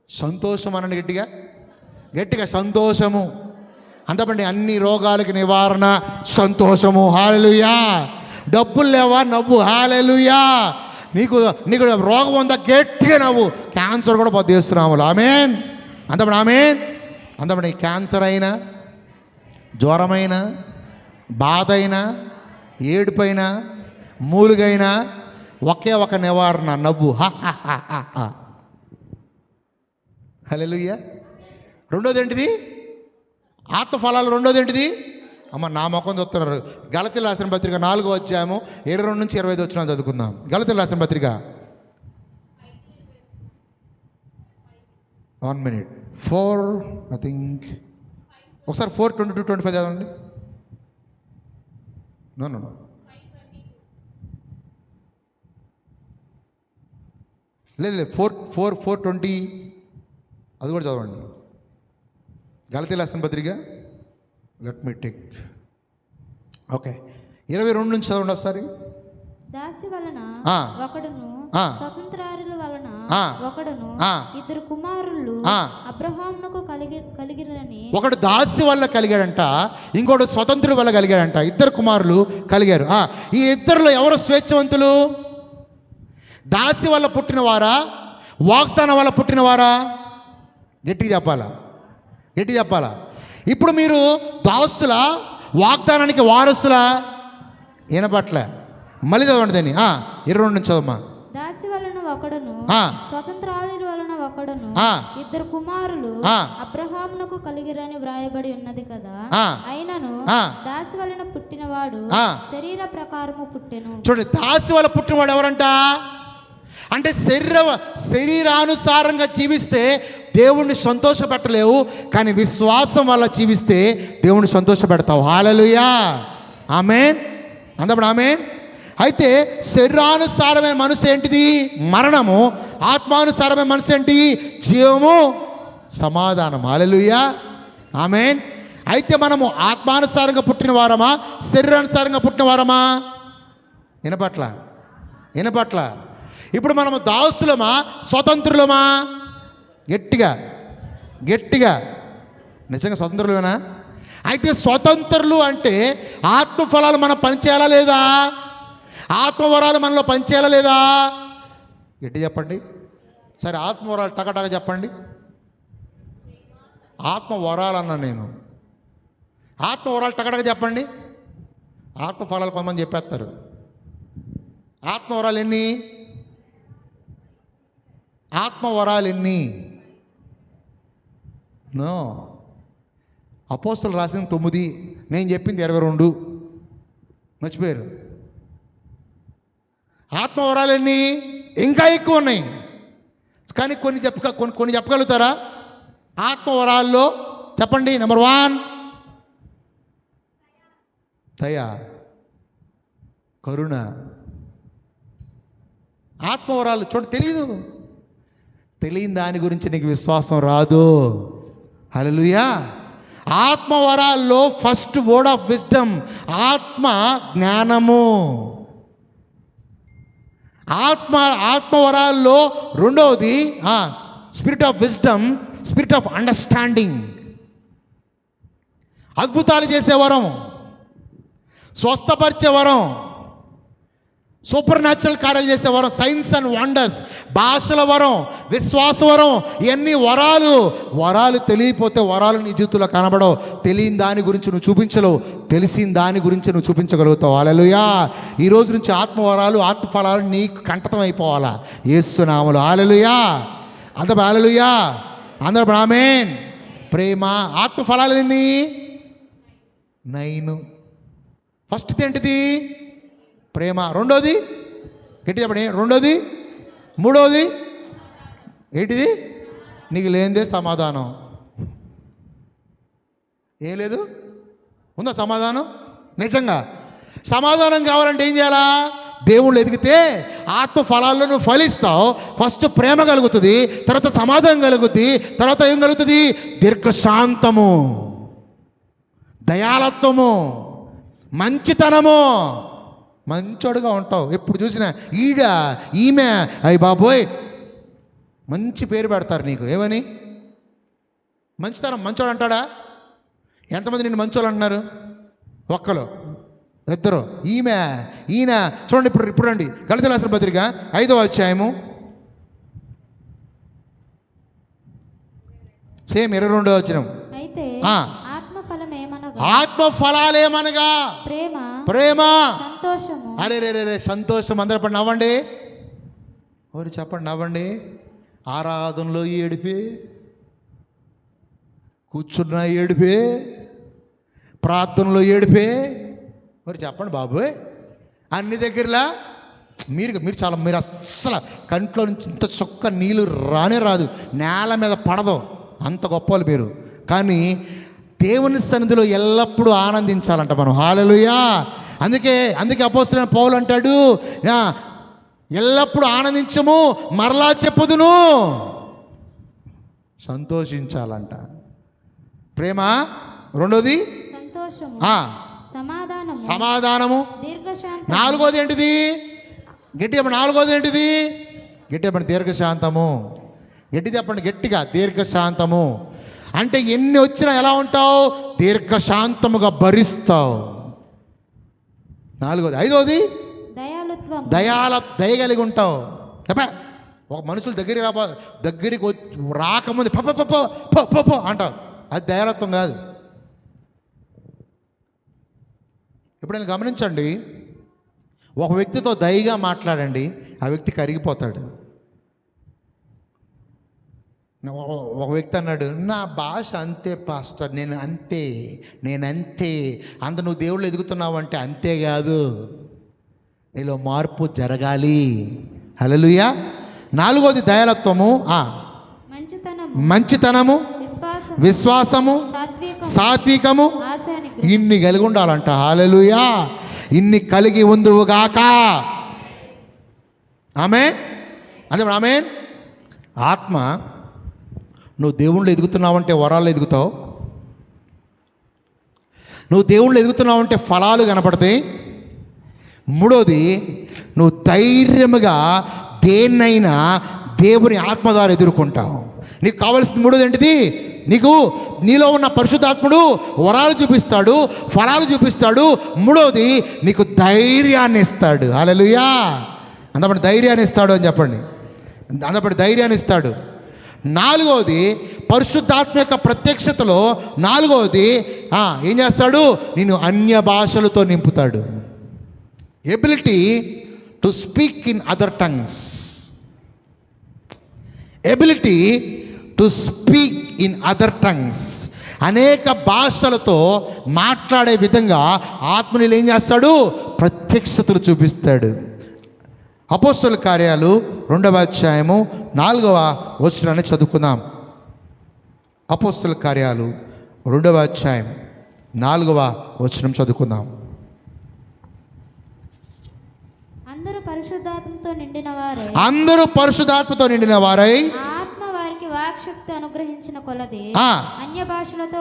సంతోషం. అనండి గట్టిగా, గట్టిగా సంతోషము. అంతమండి అన్ని రోగాలకి నివారణ సంతోషము. హల్లెలూయా. డబ్బులు లేవా? నవ్వు. హల్లెలూయా. నీకు రోగం ఉందా? గట్టిగా నవ్వు. క్యాన్సర్ కూడా పొద్దుస్తున్నాము. ఆమేన్. అంతమండి ఆమేన్. అంతమండి క్యాన్సర్ అయినా, జ్వరమైనా, బాధ అయినా, ఏడుపైనా, మూలుగైనా ఒకే ఒక నివారణ, నవ్వు. హల్లెలూయా. రెండోది ఏంటిది? ఆత్మఫలాలు రెండోది ఏంటిది? అమ్మ నా ముఖం చూస్తున్నారు. గలతీయులకు రాసిన పత్రిక 4వ అధ్యాయము 22 నుంచి 25 వచ్చిన చదువుకుందాం. గలతీయులకు రాసిన పత్రిక 1 minute 4 I think ఒకసారి 4:22-25 చదవండి. నో లేదు 4:20 అది కూడా చదవండి. గలతీయులకు రాసిన పత్రిక లెట్ మీ టేక్. ఓకే, 22 నుంచి చదవండి ఒకసారి. దాసి వలన ఒకడును, స్వతంత్రారుల వలన ఒకడును, ఇద్దరు కుమారులు అబ్రహామునకు కలిగిరని. ఒకడు దాసి వల్ల కలిగాడంట, ఇంకోటి స్వతంత్రుల వల్ల కలిగాడంట. ఇద్దరు కుమారులు కలిగారు. ఈ ఇద్దరులో ఎవరు స్వేచ్ఛవంతులు? దాసి వల్ల పుట్టినవారా, వాగ్దానం వల్ల పుట్టినవారా? గట్టిగా చెప్పాలా, గట్టిగా చెప్పాలా. ఇప్పుడు మీరు దాసుల, వాగ్దానానికి వారసులా? వినపట్లే, మళ్ళీ చదవండి దాన్ని. 22 నుంచి చదవమ్మా. దాసి వలన ఒకడును, స్వతంత్రాలుల వలన ఒకడును, ఇద్దరు కుమారులు అబ్రహామునకు కలిగిరని వ్రాయబడి ఉన్నది కదా. అయినను దాసి వలన పుట్టినవాడు శరీర ప్రకారము పుట్టెను. చూడండి, దాసి వల్ల పుట్టినవాడు ఎవరంట? అంటే శరీరానుసారంగా జీవిస్తే దేవుణ్ణి సంతోషపెట్టలేవు, కానీ విశ్వాసం వల్ల జీవిస్తే దేవుణ్ణి సంతోషపెడతావు. హల్లెలూయా, ఆమేన్. అందప్పుడు ఆమేన్. అయితే శరీరానుసారమైన మనసు ఏంటిది? మరణము. ఆత్మానుసారమైన మనసు ఏంటి? జీవము, సమాధానం. హల్లెలూయా, ఆమేన్. అయితే మనము ఆత్మానుసారంగా పుట్టిన వారమా, శరీరానుసారంగా పుట్టిన వారమా? వినపట్ల. ఇప్పుడు మనము దాసులమా, స్వతంత్రులమా? గట్టిగా నిజంగా స్వతంత్రులమేనా? అయితే స్వతంత్రులు అంటే ఆత్మఫలాలు మనం పనిచేయాలా లేదా? ఆత్మవరాలు మనలో పనిచేయాలా లేదా? గట్టి చెప్పండి. సరే, ఆత్మవరాలు టకటక చెప్పండి. ఆత్మవరాలు అన్నా నేను. ఆత్మవరాలు టకటక చెప్పండి. ఆత్మఫలాలు కొంతమంది చెప్పేస్తారు. ఆత్మవరాలు ఎన్ని? ఆత్మవరాలు ఎన్ని? నో, అపోస్తలులు రాసిన 9, నేను చెప్పింది 22. మర్చిపోయారు. ఆత్మవరాలు ఎన్ని? ఇంకా ఎక్కువ ఉన్నాయి. కానీ కొన్ని చెప్పగలుగుతారా ఆత్మవరాల్లో? చెప్పండి. నెంబర్ 1 దయ, కరుణ. ఆత్మవరాలు తెలియని దాని గురించి నీకు విశ్వాసం రాదు. హల్లెలూయా. ఆత్మవరాల్లో ఫస్ట్ వర్డ్ ఆఫ్ విజ్డమ్, ఆత్మ జ్ఞానము. ఆత్మవరాల్లో రెండవది spirit of wisdom, spirit of understanding. అద్భుతాలు చేసే వరం, స్వస్థపరిచే వరం, సూపర్ న్యాచురల్ కార్యాలు చేసే వరం, సైన్స్ అండ్ వండర్స్, భాషల వరం, విశ్వాస వరం. ఇవన్నీ వరాలు తెలియపోతే వరాలు నీ జీవితంలో కనబడవు. తెలియని దాని గురించి నువ్వు చూపించలేవు, తెలిసిన దాని గురించి నువ్వు చూపించగలుగుతావు. హల్లెలూయా. ఈ రోజు నుంచి ఆత్మవరాలు, ఆత్మఫలాలు నీకు కంటతం అయిపోవాలా యేసు నామములో. హల్లెలూయా. అందరూ హల్లెలూయా. అందరూ ఆమేన్. ప్రేమ. ఆత్మఫలాలు ఎన్ని? 9. ఫస్ట్ ఏంటిది? ప్రేమ. రెండోది గట్టి చెప్పండి. రెండోది. మూడోది ఏంటిది? నీకు లేనిదే సమాధానం. ఏం లేదు? ఉందా సమాధానం? నిజంగా సమాధానం కావాలంటే ఏం చేయాలా? దేవుళ్ళు ఎదిగితే ఆత్మ ఫలాల్లో నువ్వు ఫలిస్తావు. ఫస్ట్ ప్రేమ కలుగుతుంది, తర్వాత సమాధానం కలుగుతుంది, తర్వాత ఏం కలుగుతుంది? దీర్ఘశాంతము, దయాళత్వము, మంచితనము. మంచోడుగా ఉంటావు. ఎప్పుడు చూసినా ఈమె అయ్యి బాబోయ్ మంచి పేరు పెడతారు నీకు. ఏమని? మంచితనం. మంచోడు అంటాడా? ఎంతమంది నిన్ను మంచోళ్ళు అంటున్నారు? ఒక్కరు, ఇద్దరు. ఈయన చూడండి. ఇప్పుడు రండి గళితీయులకు రాసిన పత్రిక 5వ అధ్యాయము, సేమ్ 22వ వచనం. అయితే ఆత్మఫలాలేమనగా ప్రేమ, సంతోషము. అరే సంతోషం. అందరూ పడి నవ్వండి. ఎవరు చెప్పండి, నవ్వండి. ఆరాధనలో ఏడిపే, కూర్చున్న ఏడిపే, ప్రార్థనలో ఏడిపే. ఎవరు చెప్పండి బాబోయ్. అన్ని దగ్గరలా మీరు అస్సలు కంట్లో నుంచి ఇంత చొక్క నీళ్ళు రాదు, నేల మీద పడదు. అంత గొప్పలు మీరు. కానీ దేవుని సన్నిధిలో ఎల్లప్పుడూ ఆనందించాలంట మనం. హల్లెలూయా. అందుకే అపోస్తలుడైన పౌలు అంటాడు, ఎల్లప్పుడూ ఆనందించము, మరలా చెప్పుదును. సంతోషించాలంట. ప్రేమ. రెండోది సమాధానము. నాలుగోది ఏంటిది? గట్టి చెప్పండి. నాలుగోది ఏంటిది? గట్టి చెప్పండి. దీర్ఘశాంతము. గట్టి చెప్పండి గట్టిగా. దీర్ఘశాంతము అంటే ఎన్ని వచ్చినా ఎలా ఉంటావు? దీర్ఘశాంతముగా భరిస్తావు. నాలుగోది. ఐదోది దయ కలిగి ఉంటావు. చెప్పా. ఒక మనుషులు దగ్గరికి రాకముందు పో అంటావు. అది దయాలత్వం కాదు. ఎప్పుడైనా గమనించండి, ఒక వ్యక్తితో దయగా మాట్లాడండి, ఆ వ్యక్తి కరిగిపోతాడు. ఒక వ్యక్తి అన్నాడు, నా భాష అంతే పాస్టర్, నేను అంతే. అంత నువ్వు దేవుళ్ళు ఎదుగుతున్నావు అంటే అంతే కాదు, నీలో మార్పు జరగాలి. హల్లెలూయా. నాలుగోది దయాలత్వము, మంచితనము, విశ్వాసము, సాత్వికము. ఇన్ని కలిగి ఉండాలంట. హల్లెలూయా. ఇన్ని కలిగి ఉందువుగాక. ఆమేన్. అదే ఆమేన్. ఆత్మ. నువ్వు దేవుళ్ళు ఎదుగుతున్నావంటే వరాలు ఎదుగుతావు. నువ్వు దేవుళ్ళు ఎదుగుతున్నావంటే ఫలాలు కనపడతాయి. మూడోది, నువ్వు ధైర్యముగా దేన్నైనా దేవుని ఆత్మ ద్వారా ఎదుర్కొంటావు. నీకు కావాల్సింది మూడోది ఏంటిది? నీలో ఉన్న పరిశుద్ధాత్ముడు వరాలు చూపిస్తాడు, ఫలాలు చూపిస్తాడు. మూడోది, నీకు ధైర్యాన్ని ఇస్తాడు. హల్లెలూయా. అందపడి ధైర్యాన్ని ఇస్తాడు అని చెప్పండి. అందపడి ధైర్యాన్ని ఇస్తాడు. నాలుగవది, పరిశుద్ధాత్మ యొక్క ప్రత్యక్షతలో నాలుగవది ఏం చేస్తాడు? నిన్ను అన్య భాషలతో నింపుతాడు. Ability to speak in other tongues. Ability to speak in other tongues, అనేక భాషలతో మాట్లాడే విధంగా ఆత్మని ఏం చేస్తాడు? ప్రత్యక్షతలు చూపిస్తాడు. అపోస్తలుల కార్యాలు 2వ అధ్యాయము 4వ వచనాన్ని చదువుకుందాం. అపోస్తలుల కార్యాలు 2వ అధ్యాయం 4వ వచనం చదువుకుందాం. అందరూ పరిశుద్ధాత్మతో నిండిన వారై, అందరూ పరిశుద్ధాత్మతో నిండిన వారై, ఆత్మ వారికి వాక్శక్తి అనుగ్రహించిన కొలది అన్య భాషలతో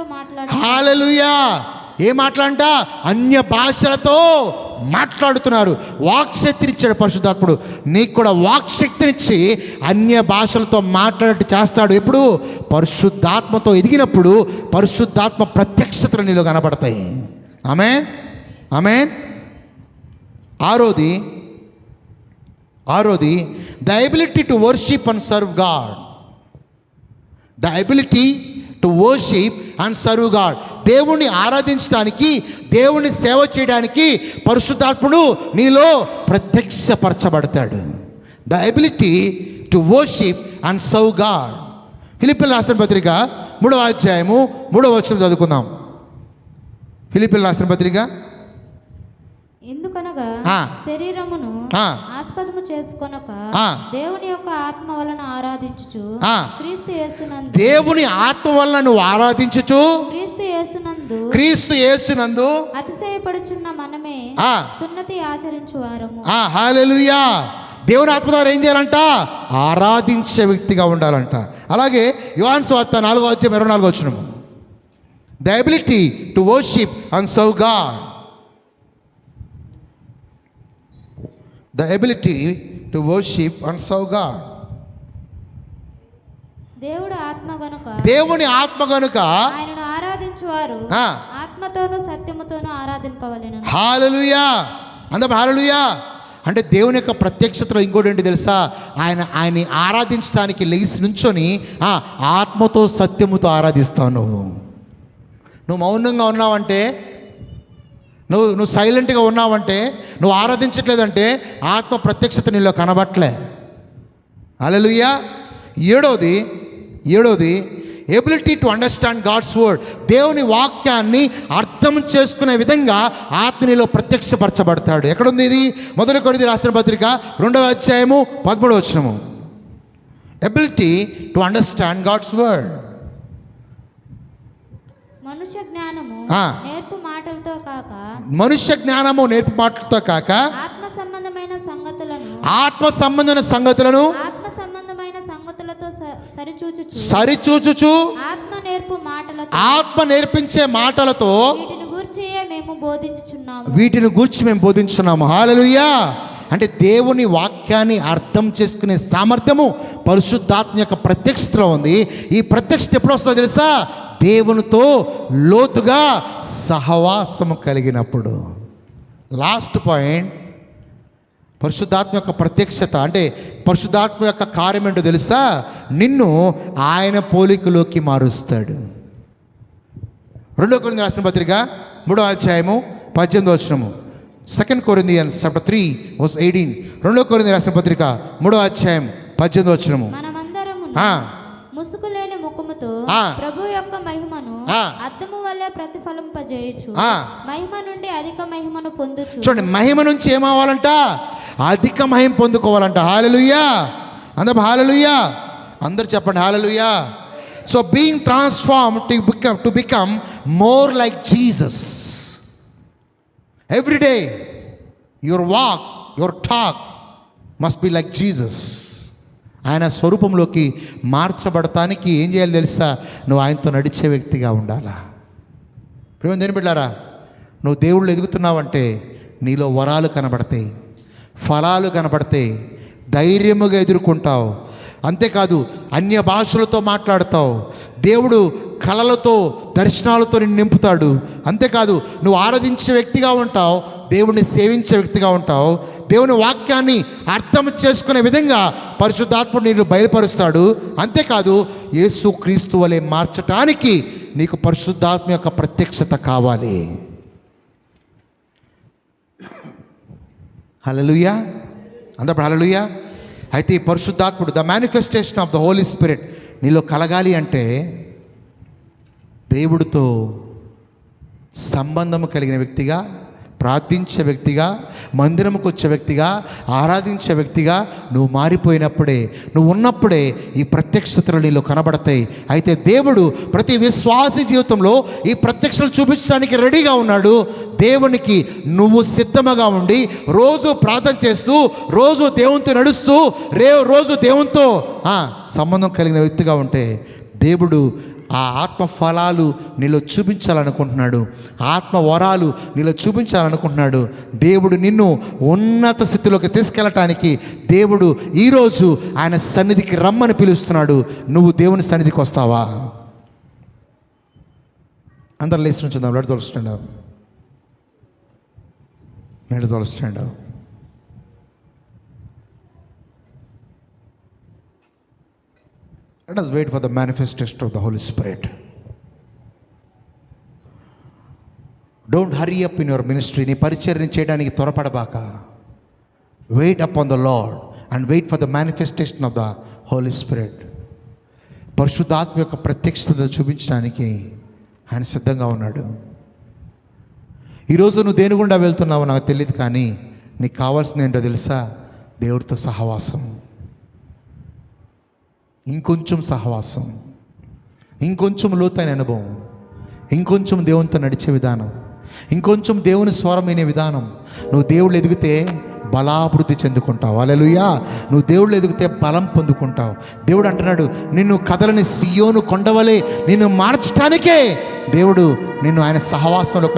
హల్లెలూయా. ఏ మాట్లాడంట? అన్య భాషలతో మాట్లాడుతున్నారు. వాక్శక్తినిచ్చాడు పరిశుద్ధాత్ముడు. నీకు కూడా వాక్శక్తినిచ్చి అన్య భాషలతో మాట్లాడేట్టు చేస్తాడు. ఎప్పుడు? పరిశుద్ధాత్మతో ఎదిగినప్పుడు పరిశుద్ధాత్మ ప్రత్యక్షతలు నీలో కనబడతాయి. Amen, amen. ఆరోది the ability to worship and serve God. The ability to worship and serve God. దేవుణ్ణి ఆరాధించడానికి, దేవుణ్ణి సేవ చేయడానికి పరిశుద్ధాత్ముడు నీలో ప్రత్యక్షపరచబడతాడు. The ability to worship and serve God. ఫిలిప్పీయులకు రాసిన పత్రిక 3వ అధ్యాయము 3వ వచనం చదువుకుందాం. ఫిలిప్పీయులకు రాసిన పత్రిక. ఎందుకనగా శరీరమును ఆస్పదము చేసుకొనక దేవుని యొక్క ఆత్మ వలన ఆరాధించుచు క్రీస్తు యేసునందు, దేవుని ఆత్మ వలన నువ్వు ఆరాధించుచు క్రీస్తు యేసునందు అతిశయపడుచున్న మనమే సున్నతి ఆచరించువారము. హల్లెలూయా. దేవుని ఆత్మ ద్వారా ఏం చేయాలంట? ఆరాధించే వ్యక్తిగా ఉండాలంట. అలాగే యోహాను సువార్త 4వ అధ్యాయం 24వ వచనం. The ability to worship and serve God. The ability to worship and serve God. దేవుని ఆత్మ గనుక ఆయనను ఆరాధించువారు ఆత్మతోను సత్యముతోను ఆరాధింపవలెను. హల్లెలూయా. అందరూ హల్లెలూయా. అంటే దేవుని యొక్క ప్రత్యక్షతలో ఇంకోటి ఏంటి తెలుసా? ఆయన్ని ఆరాధించడానికి లేచి నుంచొని ఆత్మతో సత్యముతో ఆరాధిస్తావు. నువ్వు మౌనంగా ఉన్నావంటే, నువ్వు సైలెంట్గా ఉన్నావంటే, నువ్వు ఆరాధించట్లేదంటే ఆత్మ ప్రత్యక్షత నీలో కనబట్లే. హల్లెలూయా. ఏడోది ability to understand God's word. దేవుని వాక్యాన్ని అర్థం చేసుకునే విధంగా ఆత్మ నీలో ప్రత్యక్షపరచబడతాడు. ఎక్కడుంది ఇది? 1 కొరింథీ రాసిన పత్రిక 2వ అధ్యాయము 13వ వచనము. Ability to understand God's word. మనుష్య జ్ఞానము నేర్పు మాటలతో కాక ఆత్మ సంబంధమైన సంగతులను సరిచూచుచు ఆత్మ నేర్పించే మాటలతో వీటిని గూర్చి మేము బోధించున్నాము. హల్లెలూయా. అంటే దేవుని వాక్యాన్ని అర్థం చేసుకునే సామర్థ్యము పరిశుద్ధాత్మ యొక్క ప్రత్యక్షతలో ఉంది. ఈ ప్రత్యక్షత ఎప్పుడు వస్తుందో తెలుసా? దేవునితో లోతుగా సహవాసము కలిగినప్పుడు. లాస్ట్ పాయింట్, పరిశుద్ధాత్మ యొక్క ప్రత్యక్షత అంటే పరిశుద్ధాత్మ యొక్క కార్యం ఏంటో తెలుసా? నిన్ను ఆయన పోలికలోకి మారుస్తాడు. 2 కొరింథీ రాసిన పత్రిక 3వ అధ్యాయము 18వ వచనము. 2 Corinthians chapter 3 verse 18. 2 కొరింథీ రాసిన పత్రిక 3వ అధ్యాయం 18వ వచనము. ముసుగులేని ముఖముతో ప్రభు యొక్క మహిమను అద్దము వల్లే ప్రతిఫలింపజేయచ్చు. మహిమ నుండి అధిక మహిమను పొందుచు. చూడండి, మహిమ నుంచి ఏమవ్వాలంట? అధిక మహిమ పొందుకోవాలంట. హల్లెలూయా. అందరూ హల్లెలూయా. అందరు చెప్పండి hallelujah. So being transformed to become more like Jesus. Every day your walk, your talk must be like Jesus. ఆయన స్వరూపంలోకి మార్చబడటానికి ఏం చేయాలి తెలుసా? నువ్వు ఆయనతో నడిచే వ్యక్తిగా ఉండాలా. ప్రేమ దేని బిడ్డారా, నువ్వు దేవుళ్ళు ఎదుగుతున్నావంటే నీలో వరాలు కనబడతాయి, ఫలాలు కనబడతాయి, ధైర్యముగా ఎదుర్కొంటావు. అంతేకాదు అన్య భాషలతో మాట్లాడతావు. దేవుడు కళలతో, దర్శనాలతో నిన్ను నింపుతాడు. అంతేకాదు నువ్వు ఆరాధించే వ్యక్తిగా ఉంటావు, దేవుణ్ణి సేవించే వ్యక్తిగా ఉంటావు. దేవుని వాక్యాన్ని అర్థం చేసుకునే విధంగా పరిశుద్ధాత్ముడు నీకు బయలుపరుస్తాడు. అంతేకాదు యేసు క్రీస్తు వలె మార్చటానికి నీకు పరిశుద్ధాత్మ యొక్క ప్రత్యక్షత కావాలి. హల్లెలూయా. అందరూ హల్లెలూయా. అయితే ఈ పరిశుద్ధాత్ముడు, the manifestation of the Holi Spirit నీలో కలగాలి అంటే దేవుడితో సంబంధము కలిగిన వ్యక్తిగా, ప్రార్థించే వ్యక్తిగా, మందిరముకు వచ్చే వ్యక్తిగా, ఆరాధించే వ్యక్తిగా నువ్వు మారిపోయినప్పుడే, నువ్వు ఉన్నప్పుడే ఈ ప్రత్యక్షతలు నీలో కనబడతాయి. అయితే దేవుడు ప్రతి విశ్వాసి జీవితంలో ఈ ప్రత్యక్షలు చూపించడానికి రెడీగా ఉన్నాడు. దేవునికి నువ్వు సిద్ధముగా ఉండి రోజు ప్రార్థన చేస్తూ, రోజు దేవునితో నడుస్తూ, రోజు దేవునితో సంబంధం కలిగిన వ్యక్తిగా ఉంటే దేవుడు ఆ ఆత్మ ఫలాలు నీలో చూపించాలనుకుంటున్నాడు. ఆత్మ వరాలు నీలో చూపించాలనుకుంటున్నాడు. దేవుడు నిన్ను ఉన్నత స్థితిలోకి తీసుకెళ్ళటానికి దేవుడు ఈరోజు ఆయన సన్నిధికి రమ్మని పిలుస్తున్నాడు. నువ్వు దేవుని సన్నిధికి వస్తావా? అందరు లేచి నుంచుందాం. Let us stand up. Let us all stand up. Let us wait for the manifestation of the Holy Spirit. Don't hurry up in your ministry. నీ పరిచర్యని చేయడానికి త్వరపడబాక. Wait upon the Lord and wait for the manifestation of the Holy Spirit. పరిశుద్ధాత్మ యొక్క ప్రత్యక్షత చూపించడానికి ఆయన సిద్ధంగా ఉన్నాడు. ఈరోజు నువ్వు దేని గుండా వెళ్తున్నావో నాకు తెలియదు, కానీ నీకు కావాల్సింది ఏంటో తెలుసా? దేవుడితో సహవాసం, ఇంకొంచెం సహవాసం, ఇంకొంచెం లోతైన అనుభవం, ఇంకొంచెం దేవునితో నడిచే విధానం, ఇంకొంచెం దేవుని స్వరం వినే విధానం. నువ్వు దేవుళ్ళు ఎదిగితే బలాభివృద్ధి చెందుకుంటావు. హల్లెలూయా. నువ్వు దేవుళ్ళు ఎదిగితే బలం పొందుకుంటావు. దేవుడు అంటున్నాడు, నిన్ను కదలని సియోను కొండవలే నిన్ను మార్చడానికే దేవుడు నిన్ను ఆయన సహవాసంలో